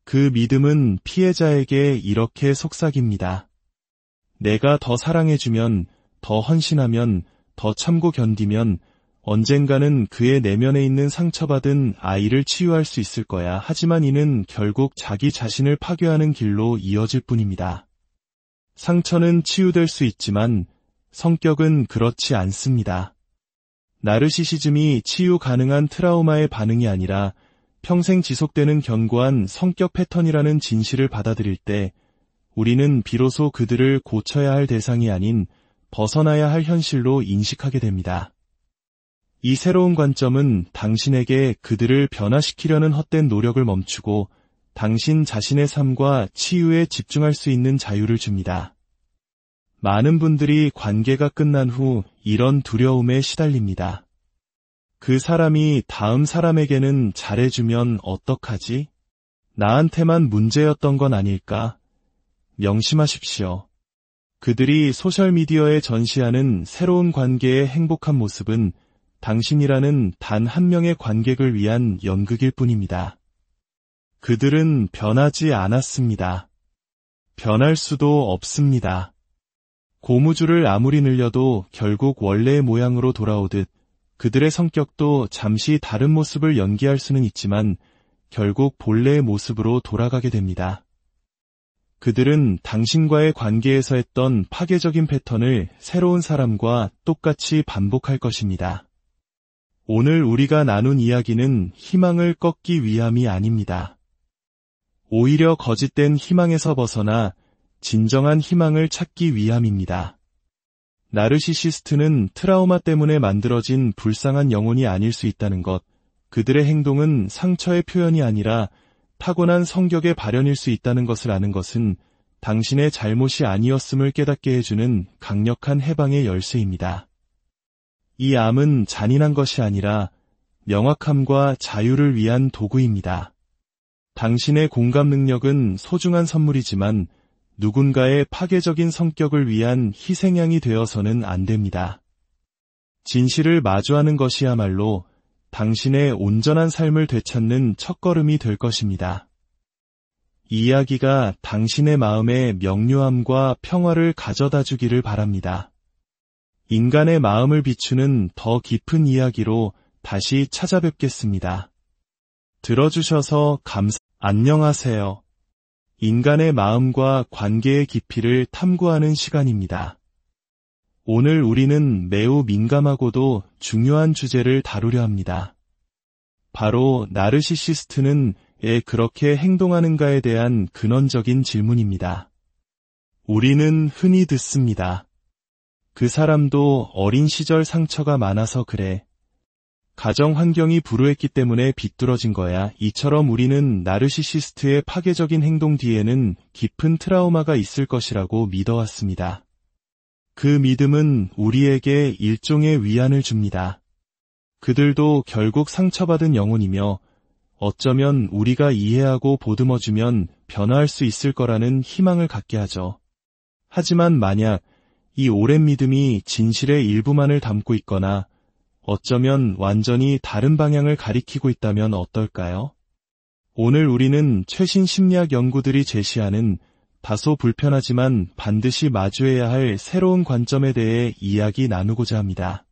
그 믿음은 피해자에게 이렇게 속삭입니다. 내가 더 사랑해주면, 더 헌신하면, 더 참고 견디면 언젠가는 그의 내면에 있는 상처받은 아이를 치유할 수 있을 거야. 하지만 이는 결국 자기 자신을 파괴하는 길로 이어질 뿐입니다. 상처는 치유될 수 있지만 성격은 그렇지 않습니다. 나르시시즘이 치유 가능한 트라우마의 반응이 아니라 평생 지속되는 견고한 성격 패턴이라는 진실을 받아들일 때 우리는 비로소 그들을 고쳐야 할 대상이 아닌 벗어나야 할 현실로 인식하게 됩니다. 이 새로운 관점은 당신에게 그들을 변화시키려는 헛된 노력을 멈추고 당신 자신의 삶과 치유에 집중할 수 있는 자유를 줍니다. 많은 분들이 관계가 끝난 후 이런 두려움에 시달립니다. 그 사람이 다음 사람에게는 잘해주면 어떡하지? 나한테만 문제였던 건 아닐까? 명심하십시오. 그들이 소셜미디어에 전시하는 새로운 관계의 행복한 모습은 당신이라는 단 한 명의 관객을 위한 연극일 뿐입니다. 그들은 변하지 않았습니다. 변할 수도 없습니다. 고무줄을 아무리 늘려도 결국 원래의 모양으로 돌아오듯 그들의 성격도 잠시 다른 모습을 연기할 수는 있지만 결국 본래의 모습으로 돌아가게 됩니다. 그들은 당신과의 관계에서 했던 파괴적인 패턴을 새로운 사람과 똑같이 반복할 것입니다. 오늘 우리가 나눈 이야기는 희망을 꺾기 위함이 아닙니다. 오히려 거짓된 희망에서 벗어나 진정한 희망을 찾기 위함입니다. 나르시시스트는 트라우마 때문에 만들어진 불쌍한 영혼이 아닐 수 있다는 것, 그들의 행동은 상처의 표현이 아니라 타고난 성격의 발현일 수 있다는 것을 아는 것은 당신의 잘못이 아니었음을 깨닫게 해주는 강력한 해방의 열쇠입니다. 이 암은 잔인한 것이 아니라 명확함과 자유를 위한 도구입니다. 당신의 공감 능력은 소중한 선물이지만 누군가의 파괴적인 성격을 위한 희생양이 되어서는 안 됩니다. 진실을 마주하는 것이야말로 당신의 온전한 삶을 되찾는 첫걸음이 될 것입니다. 이 이야기가 당신의 마음에 명료함과 평화를 가져다 주기를 바랍니다. 인간의 마음을 비추는 더 깊은 이야기로 다시 찾아뵙겠습니다. 들어주셔서 안녕하세요. 인간의 마음과 관계의 깊이를 탐구하는 시간입니다. 오늘 우리는 매우 민감하고도 중요한 주제를 다루려 합니다. 바로 나르시시스트는 왜 그렇게 행동하는가에 대한 근원적인 질문입니다. 우리는 흔히 듣습니다. 그 사람도 어린 시절 상처가 많아서 그래. 가정 환경이 불우했기 때문에 비뚤어진 거야. 이처럼 우리는 나르시시스트의 파괴적인 행동 뒤에는 깊은 트라우마가 있을 것이라고 믿어왔습니다. 그 믿음은 우리에게 일종의 위안을 줍니다. 그들도 결국 상처받은 영혼이며 어쩌면 우리가 이해하고 보듬어주면 변화할 수 있을 거라는 희망을 갖게 하죠. 하지만 만약 이 오랜 믿음이 진실의 일부만을 담고 있거나 어쩌면 완전히 다른 방향을 가리키고 있다면 어떨까요? 오늘 우리는 최신 심리학 연구들이 제시하는 다소 불편하지만 반드시 마주해야 할 새로운 관점에 대해 이야기 나누고자 합니다.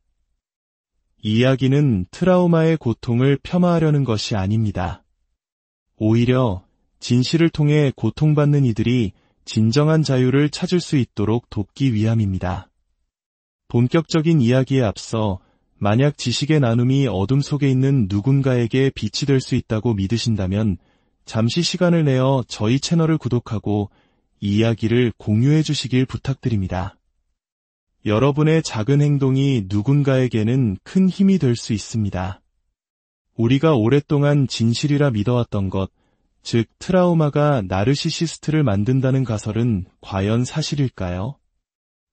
이 이야기는 트라우마의 고통을 폄하하려는 것이 아닙니다. 오히려 진실을 통해 고통받는 이들이 진정한 자유를 찾을 수 있도록 돕기 위함입니다. 본격적인 이야기에 앞서 만약 지식의 나눔이 어둠 속에 있는 누군가에게 빛이 될 수 있다고 믿으신다면 잠시 시간을 내어 저희 채널을 구독하고 이 이야기를 공유해 주시길 부탁드립니다. 여러분의 작은 행동이 누군가에게는 큰 힘이 될 수 있습니다. 우리가 오랫동안 진실이라 믿어왔던 것, 즉 트라우마가 나르시시스트를 만든다는 가설은 과연 사실일까요?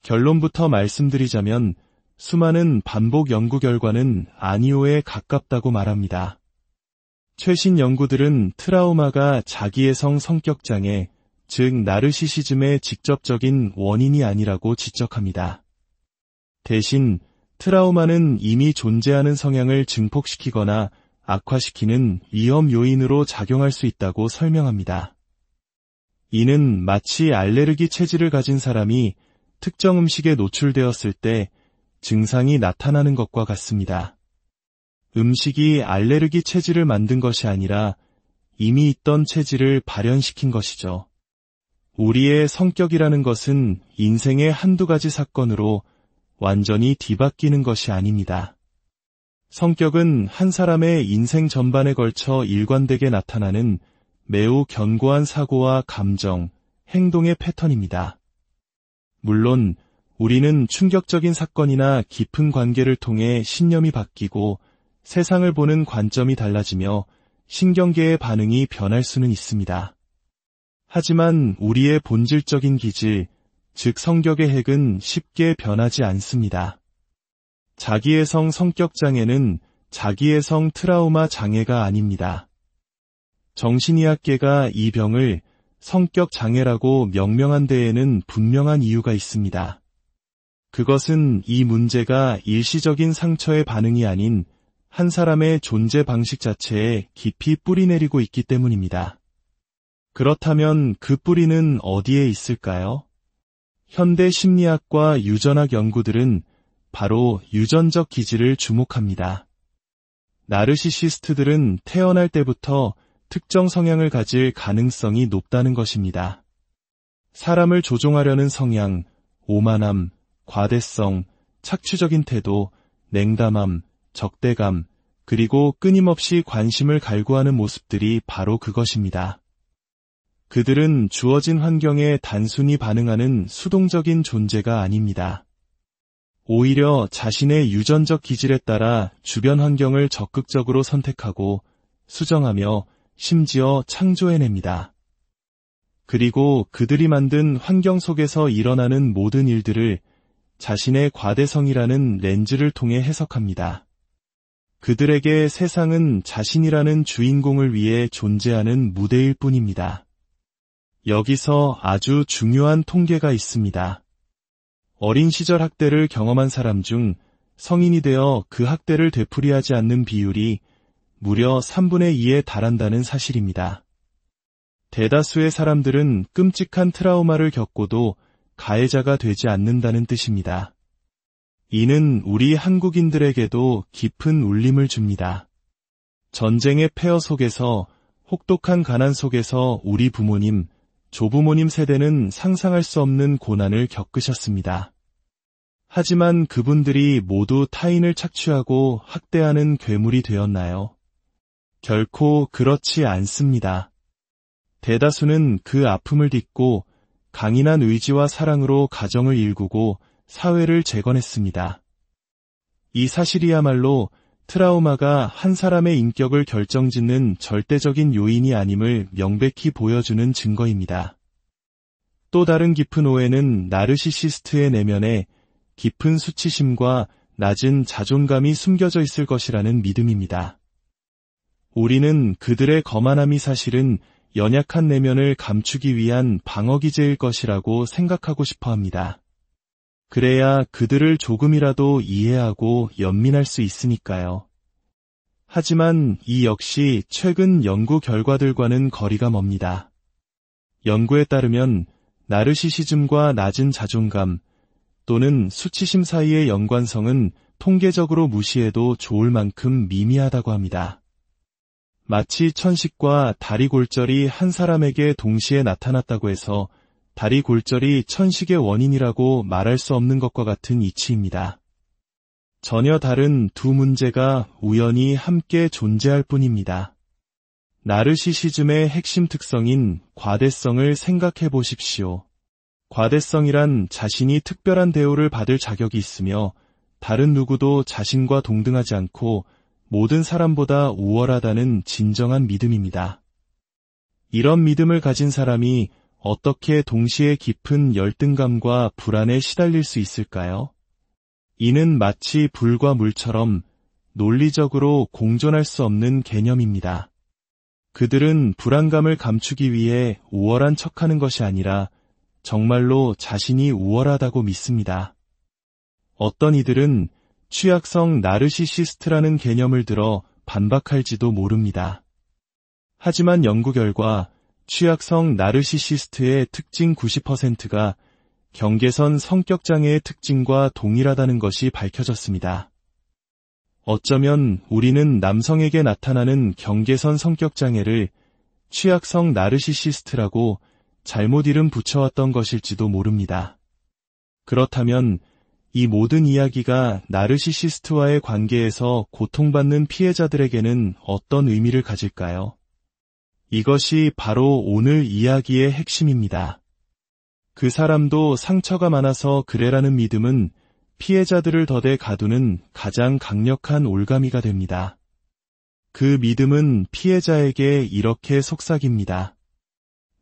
결론부터 말씀드리자면 수많은 반복 연구 결과는 아니오에 가깝다고 말합니다. 최신 연구들은 트라우마가 자기애성 성격장애, 즉 나르시시즘의 직접적인 원인이 아니라고 지적합니다. 대신 트라우마는 이미 존재하는 성향을 증폭시키거나 악화시키는 위험 요인으로 작용할 수 있다고 설명합니다. 이는 마치 알레르기 체질을 가진 사람이 특정 음식에 노출되었을 때 증상이 나타나는 것과 같습니다. 음식이 알레르기 체질을 만든 것이 아니라 이미 있던 체질을 발현시킨 것이죠. 우리의 성격이라는 것은 인생의 한두 가지 사건으로 완전히 뒤바뀌는 것이 아닙니다. 성격은 한 사람의 인생 전반에 걸쳐 일관되게 나타나는 매우 견고한 사고와 감정, 행동의 패턴입니다. 물론 우리는 충격적인 사건이나 깊은 관계를 통해 신념이 바뀌고 세상을 보는 관점이 달라지며 신경계의 반응이 변할 수는 있습니다. 하지만 우리의 본질적인 기질, 즉 성격의 핵은 쉽게 변하지 않습니다. 자기애성 성격 장애는 자기애성 트라우마 장애가 아닙니다. 정신의학계가 이 병을 성격 장애라고 명명한 데에는 분명한 이유가 있습니다. 그것은 이 문제가 일시적인 상처의 반응이 아닌 한 사람의 존재 방식 자체에 깊이 뿌리내리고 있기 때문입니다. 그렇다면 그 뿌리는 어디에 있을까요? 현대 심리학과 유전학 연구들은 바로 유전적 기질을 주목합니다. 나르시시스트들은 태어날 때부터 특정 성향을 가질 가능성이 높다는 것입니다. 사람을 조종하려는 성향, 오만함, 과대성, 착취적인 태도, 냉담함, 적대감, 그리고 끊임없이 관심을 갈구하는 모습들이 바로 그것입니다. 그들은 주어진 환경에 단순히 반응하는 수동적인 존재가 아닙니다. 오히려 자신의 유전적 기질에 따라 주변 환경을 적극적으로 선택하고 수정하며 심지어 창조해냅니다. 그리고 그들이 만든 환경 속에서 일어나는 모든 일들을 자신의 과대성이라는 렌즈를 통해 해석합니다. 그들에게 세상은 자신이라는 주인공을 위해 존재하는 무대일 뿐입니다. 여기서 아주 중요한 통계가 있습니다. 어린 시절 학대를 경험한 사람 중 성인이 되어 그 학대를 되풀이하지 않는 비율이 무려 3분의 2에 달한다는 사실입니다. 대다수의 사람들은 끔찍한 트라우마를 겪고도 가해자가 되지 않는다는 뜻입니다. 이는 우리 한국인들에게도 깊은 울림을 줍니다. 전쟁의 폐허 속에서, 혹독한 가난 속에서 우리 부모님, 조부모님 세대는 상상할 수 없는 고난을 겪으셨습니다. 하지만 그분들이 모두 타인을 착취하고 학대하는 괴물이 되었나요? 결코 그렇지 않습니다. 대다수는 그 아픔을 딛고 강인한 의지와 사랑으로 가정을 일구고 사회를 재건했습니다. 이 사실이야말로 트라우마가 한 사람의 인격을 결정짓는 절대적인 요인이 아님을 명백히 보여주는 증거입니다. 또 다른 깊은 오해는 나르시시스트의 내면에 깊은 수치심과 낮은 자존감이 숨겨져 있을 것이라는 믿음입니다. 우리는 그들의 거만함이 사실은 연약한 내면을 감추기 위한 방어기제일 것이라고 생각하고 싶어 합니다. 그래야 그들을 조금이라도 이해하고 연민할 수 있으니까요. 하지만 이 역시 최근 연구 결과들과는 거리가 멉니다. 연구에 따르면 나르시시즘과 낮은 자존감 또는 수치심 사이의 연관성은 통계적으로 무시해도 좋을 만큼 미미하다고 합니다. 마치 천식과 다리 골절이 한 사람에게 동시에 나타났다고 해서 다리 골절이 천식의 원인이라고 말할 수 없는 것과 같은 이치입니다. 전혀 다른 두 문제가 우연히 함께 존재할 뿐입니다. 나르시시즘의 핵심 특성인 과대성을 생각해 보십시오. 과대성이란 자신이 특별한 대우를 받을 자격이 있으며 다른 누구도 자신과 동등하지 않고 모든 사람보다 우월하다는 진정한 믿음입니다. 이런 믿음을 가진 사람이 어떻게 동시에 깊은 열등감과 불안에 시달릴 수 있을까요? 이는 마치 불과 물처럼 논리적으로 공존할 수 없는 개념입니다. 그들은 불안감을 감추기 위해 우월한 척하는 것이 아니라 정말로 자신이 우월하다고 믿습니다. 어떤 이들은 취약성 나르시시스트라는 개념을 들어 반박할지도 모릅니다. 하지만 연구 결과 취약성 나르시시스트의 특징 90%가 경계선 성격장애의 특징과 동일하다는 것이 밝혀졌습니다. 어쩌면 우리는 남성에게 나타나는 경계선 성격장애를 취약성 나르시시스트라고 잘못 이름 붙여왔던 것일지도 모릅니다. 그렇다면 이 모든 이야기가 나르시시스트와의 관계에서 고통받는 피해자들에게는 어떤 의미를 가질까요? 이것이 바로 오늘 이야기의 핵심입니다. 그 사람도 상처가 많아서 그래라는 믿음은 피해자들을 덫에 가두는 가장 강력한 올가미가 됩니다. 그 믿음은 피해자에게 이렇게 속삭입니다.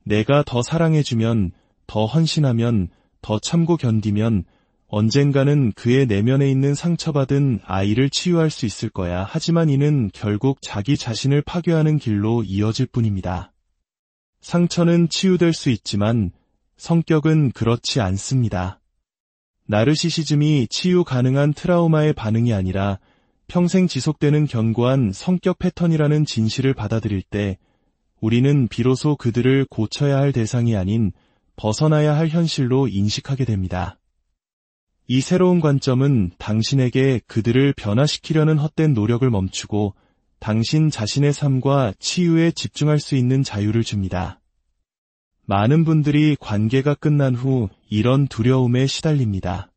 내가 더 사랑해주면, 더 헌신하면, 더 참고 견디면 언젠가는 그의 내면에 있는 상처받은 아이를 치유할 수 있을 거야. 하지만 이는 결국 자기 자신을 파괴하는 길로 이어질 뿐입니다. 상처는 치유될 수 있지만 성격은 그렇지 않습니다. 나르시시즘이 치유 가능한 트라우마의 반응이 아니라 평생 지속되는 견고한 성격 패턴이라는 진실을 받아들일 때 우리는 비로소 그들을 고쳐야 할 대상이 아닌 벗어나야 할 현실로 인식하게 됩니다. 이 새로운 관점은 당신에게 그들을 변화시키려는 헛된 노력을 멈추고 당신 자신의 삶과 치유에 집중할 수 있는 자유를 줍니다. 많은 분들이 관계가 끝난 후 이런 두려움에 시달립니다.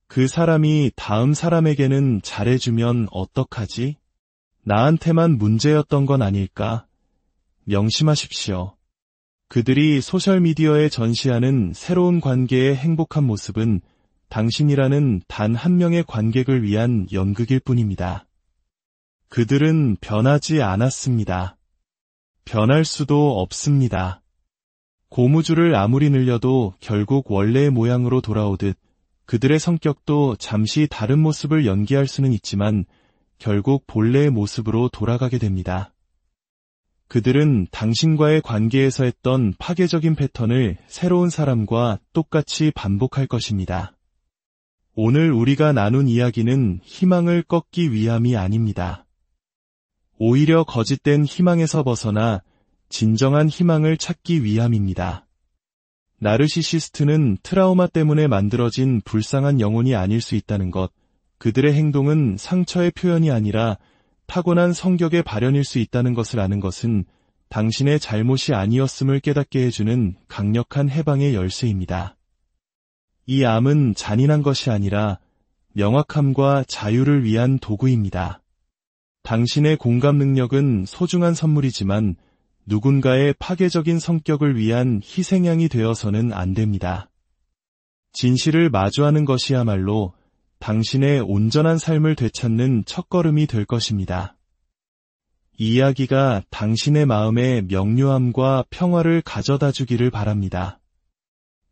그 사람이 다음 사람에게는 잘해주면 어떡하지? 나한테만 문제였던 건 아닐까? 명심하십시오. 그들이 소셜미디어에 전시하는 새로운 관계의 행복한 모습은 당신이라는 단 한 명의 관객을 위한 연극일 뿐입니다. 그들은 변하지 않았습니다. 변할 수도 없습니다. 고무줄을 아무리 늘려도 결국 원래의 모양으로 돌아오듯 그들의 성격도 잠시 다른 모습을 연기할 수는 있지만 결국 본래의 모습으로 돌아가게 됩니다. 그들은 당신과의 관계에서 했던 파괴적인 패턴을 새로운 사람과 똑같이 반복할 것입니다. 오늘 우리가 나눈 이야기는 희망을 꺾기 위함이 아닙니다. 오히려 거짓된 희망에서 벗어나 진정한 희망을 찾기 위함입니다. 나르시시스트는 트라우마 때문에 만들어진 불쌍한 영혼이 아닐 수 있다는 것, 그들의 행동은 상처의 표현이 아니라 타고난 성격의 발현일 수 있다는 것을 아는 것은 당신의 잘못이 아니었음을 깨닫게 해주는 강력한 해방의 열쇠입니다. 이 암은 잔인한 것이 아니라 명확함과 자유를 위한 도구입니다. 당신의 공감 능력은 소중한 선물이지만 누군가의 파괴적인 성격을 위한 희생양이 되어서는 안 됩니다. 진실을 마주하는 것이야말로 당신의 온전한 삶을 되찾는 첫걸음이 될 것입니다. 이 이야기가 당신의 마음에 명료함과 평화를 가져다 주기를 바랍니다.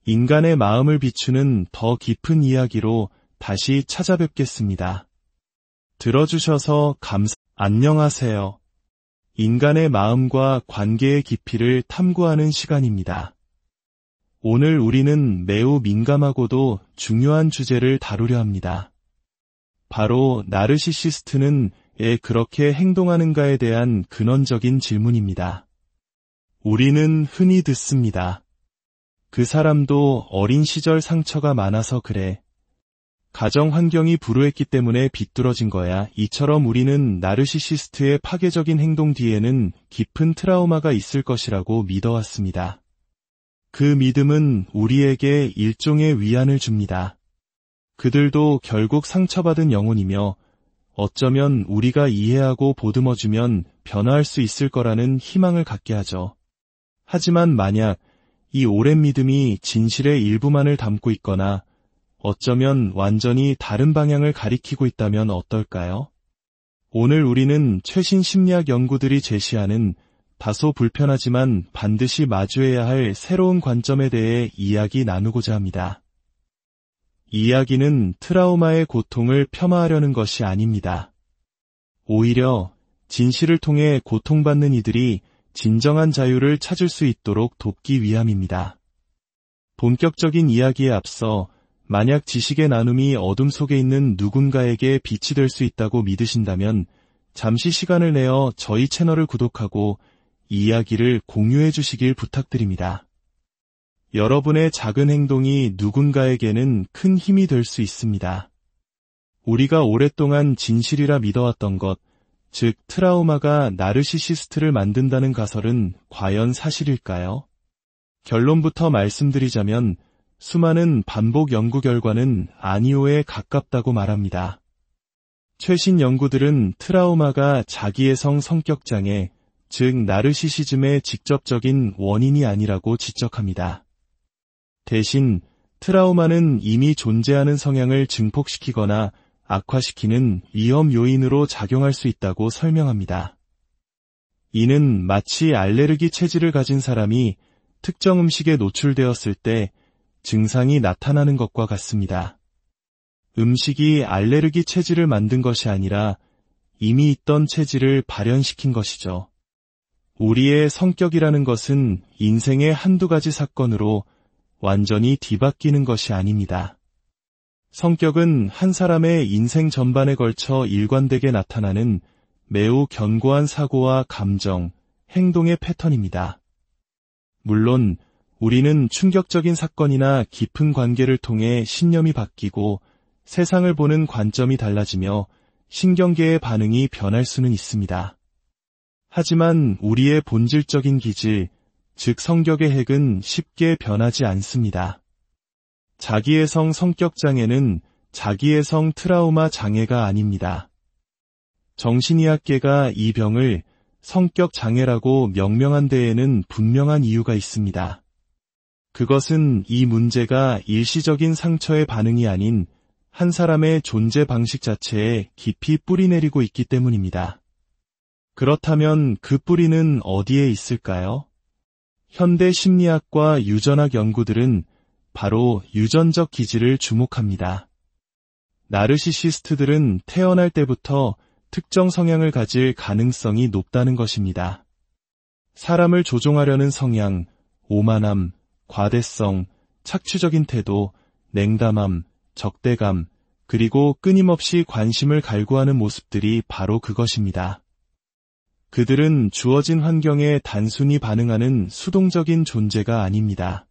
인간의 마음을 비추는 더 깊은 이야기로 다시 찾아뵙겠습니다. 들어주셔서 안녕하세요. 인간의 마음과 관계의 깊이를 탐구하는 시간입니다. 오늘 우리는 매우 민감하고도 중요한 주제를 다루려 합니다. 바로 나르시시스트는 왜 그렇게 행동하는가에 대한 근원적인 질문입니다. 우리는 흔히 듣습니다. 그 사람도 어린 시절 상처가 많아서 그래. 가정 환경이 불우했기 때문에 비뚤어진 거야. 이처럼 우리는 나르시시스트의 파괴적인 행동 뒤에는 깊은 트라우마가 있을 것이라고 믿어왔습니다. 그 믿음은 우리에게 일종의 위안을 줍니다. 그들도 결국 상처받은 영혼이며 어쩌면 우리가 이해하고 보듬어주면 변화할 수 있을 거라는 희망을 갖게 하죠. 하지만 만약 이 오랜 믿음이 진실의 일부만을 담고 있거나 어쩌면 완전히 다른 방향을 가리키고 있다면 어떨까요? 오늘 우리는 최신 심리학 연구들이 제시하는 다소 불편하지만 반드시 마주해야 할 새로운 관점에 대해 이야기 나누고자 합니다. 이 이야기는 트라우마의 고통을 폄하하려는 것이 아닙니다. 오히려 진실을 통해 고통받는 이들이 진정한 자유를 찾을 수 있도록 돕기 위함입니다. 본격적인 이야기에 앞서 만약 지식의 나눔이 어둠 속에 있는 누군가에게 빛이 될 수 있다고 믿으신다면 잠시 시간을 내어 저희 채널을 구독하고 이 이야기를 공유해 주시길 부탁드립니다. 여러분의 작은 행동이 누군가에게는 큰 힘이 될 수 있습니다. 우리가 오랫동안 진실이라 믿어왔던 것, 즉 트라우마가 나르시시스트를 만든다는 가설은 과연 사실일까요? 결론부터 말씀드리자면 수많은 반복 연구 결과는 아니오에 가깝다고 말합니다. 최신 연구들은 트라우마가 자기애성 성격장애, 즉 나르시시즘의 직접적인 원인이 아니라고 지적합니다. 대신 트라우마는 이미 존재하는 성향을 증폭시키거나 악화시키는 위험 요인으로 작용할 수 있다고 설명합니다. 이는 마치 알레르기 체질을 가진 사람이 특정 음식에 노출되었을 때 증상이 나타나는 것과 같습니다. 음식이 알레르기 체질을 만든 것이 아니라 이미 있던 체질을 발현시킨 것이죠. 우리의 성격이라는 것은 인생의 한두 가지 사건으로 완전히 뒤바뀌는 것이 아닙니다. 성격은 한 사람의 인생 전반에 걸쳐 일관되게 나타나는 매우 견고한 사고와 감정, 행동의 패턴입니다. 물론 우리는 충격적인 사건이나 깊은 관계를 통해 신념이 바뀌고 세상을 보는 관점이 달라지며 신경계의 반응이 변할 수는 있습니다. 하지만 우리의 본질적인 기질, 즉 성격의 핵은 쉽게 변하지 않습니다. 자기애성 성격장애는 자기애성 트라우마 장애가 아닙니다. 정신의학계가 이 병을 성격장애라고 명명한 데에는 분명한 이유가 있습니다. 그것은 이 문제가 일시적인 상처의 반응이 아닌 한 사람의 존재 방식 자체에 깊이 뿌리내리고 있기 때문입니다. 그렇다면 그 뿌리는 어디에 있을까요? 현대 심리학과 유전학 연구들은 바로 유전적 기질을 주목합니다. 나르시시스트들은 태어날 때부터 특정 성향을 가질 가능성이 높다는 것입니다. 사람을 조종하려는 성향, 오만함, 과대성, 착취적인 태도, 냉담함, 적대감, 그리고 끊임없이 관심을 갈구하는 모습들이 바로 그것입니다. 그들은 주어진 환경에 단순히 반응하는 수동적인 존재가 아닙니다.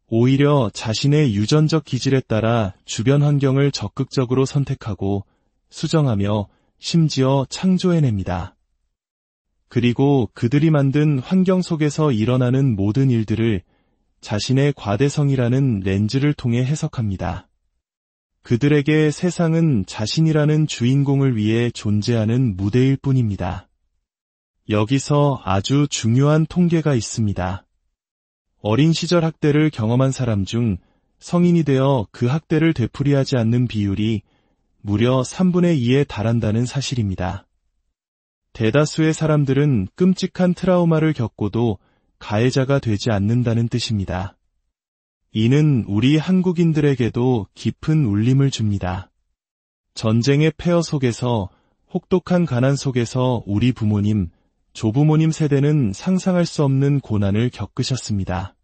오히려 자신의 유전적 기질에 따라 주변 환경을 적극적으로 선택하고 수정하며 심지어 창조해냅니다. 그리고 그들이 만든 환경 속에서 일어나는 모든 일들을 자신의 과대성이라는 렌즈를 통해 해석합니다. 그들에게 세상은 자신이라는 주인공을 위해 존재하는 무대일 뿐입니다. 여기서 아주 중요한 통계가 있습니다. 어린 시절 학대를 경험한 사람 중 성인이 되어 그 학대를 되풀이하지 않는 비율이 무려 3분의 2에 달한다는 사실입니다. 대다수의 사람들은 끔찍한 트라우마를 겪고도 가해자가 되지 않는다는 뜻입니다. 이는 우리 한국인들에게도 깊은 울림을 줍니다. 전쟁의 폐허 속에서, 혹독한 가난 속에서 우리 부모님, 조부모님 세대는 상상할 수 없는 고난을 겪으셨습니다.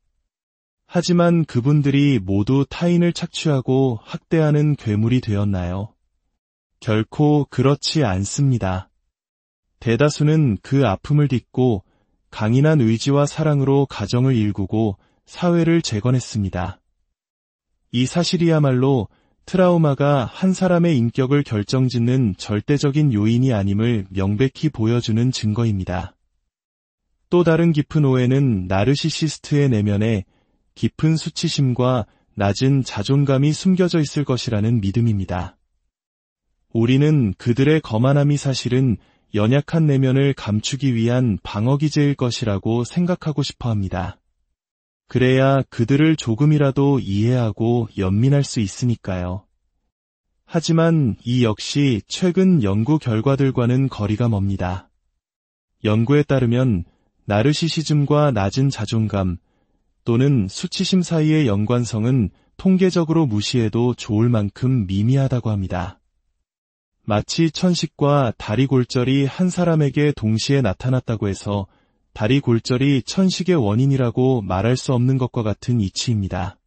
하지만 그분들이 모두 타인을 착취하고 학대하는 괴물이 되었나요? 결코 그렇지 않습니다. 대다수는 그 아픔을 딛고 강인한 의지와 사랑으로 가정을 일구고 사회를 재건했습니다. 이 사실이야말로 트라우마가 한 사람의 인격을 결정짓는 절대적인 요인이 아님을 명백히 보여주는 증거입니다. 또 다른 깊은 오해는 나르시시스트의 내면에 깊은 수치심과 낮은 자존감이 숨겨져 있을 것이라는 믿음입니다. 우리는 그들의 거만함이 사실은 연약한 내면을 감추기 위한 방어기제일 것이라고 생각하고 싶어 합니다. 그래야 그들을 조금이라도 이해하고 연민할 수 있으니까요. 하지만 이 역시 최근 연구 결과들과는 거리가 멉니다. 연구에 따르면 나르시시즘과 낮은 자존감 또는 수치심 사이의 연관성은 통계적으로 무시해도 좋을 만큼 미미하다고 합니다. 마치 천식과 다리 골절이 한 사람에게 동시에 나타났다고 해서 다리 골절이 천식의 원인이라고 말할 수 없는 것과 같은 이치입니다.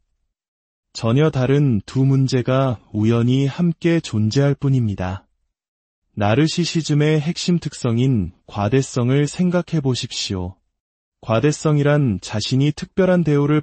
전혀 다른 두 문제가 우연히 함께 존재할 뿐입니다. 나르시시즘의 핵심 특성인 과대성을 생각해 보십시오. 과대성이란 자신이 특별한 대우를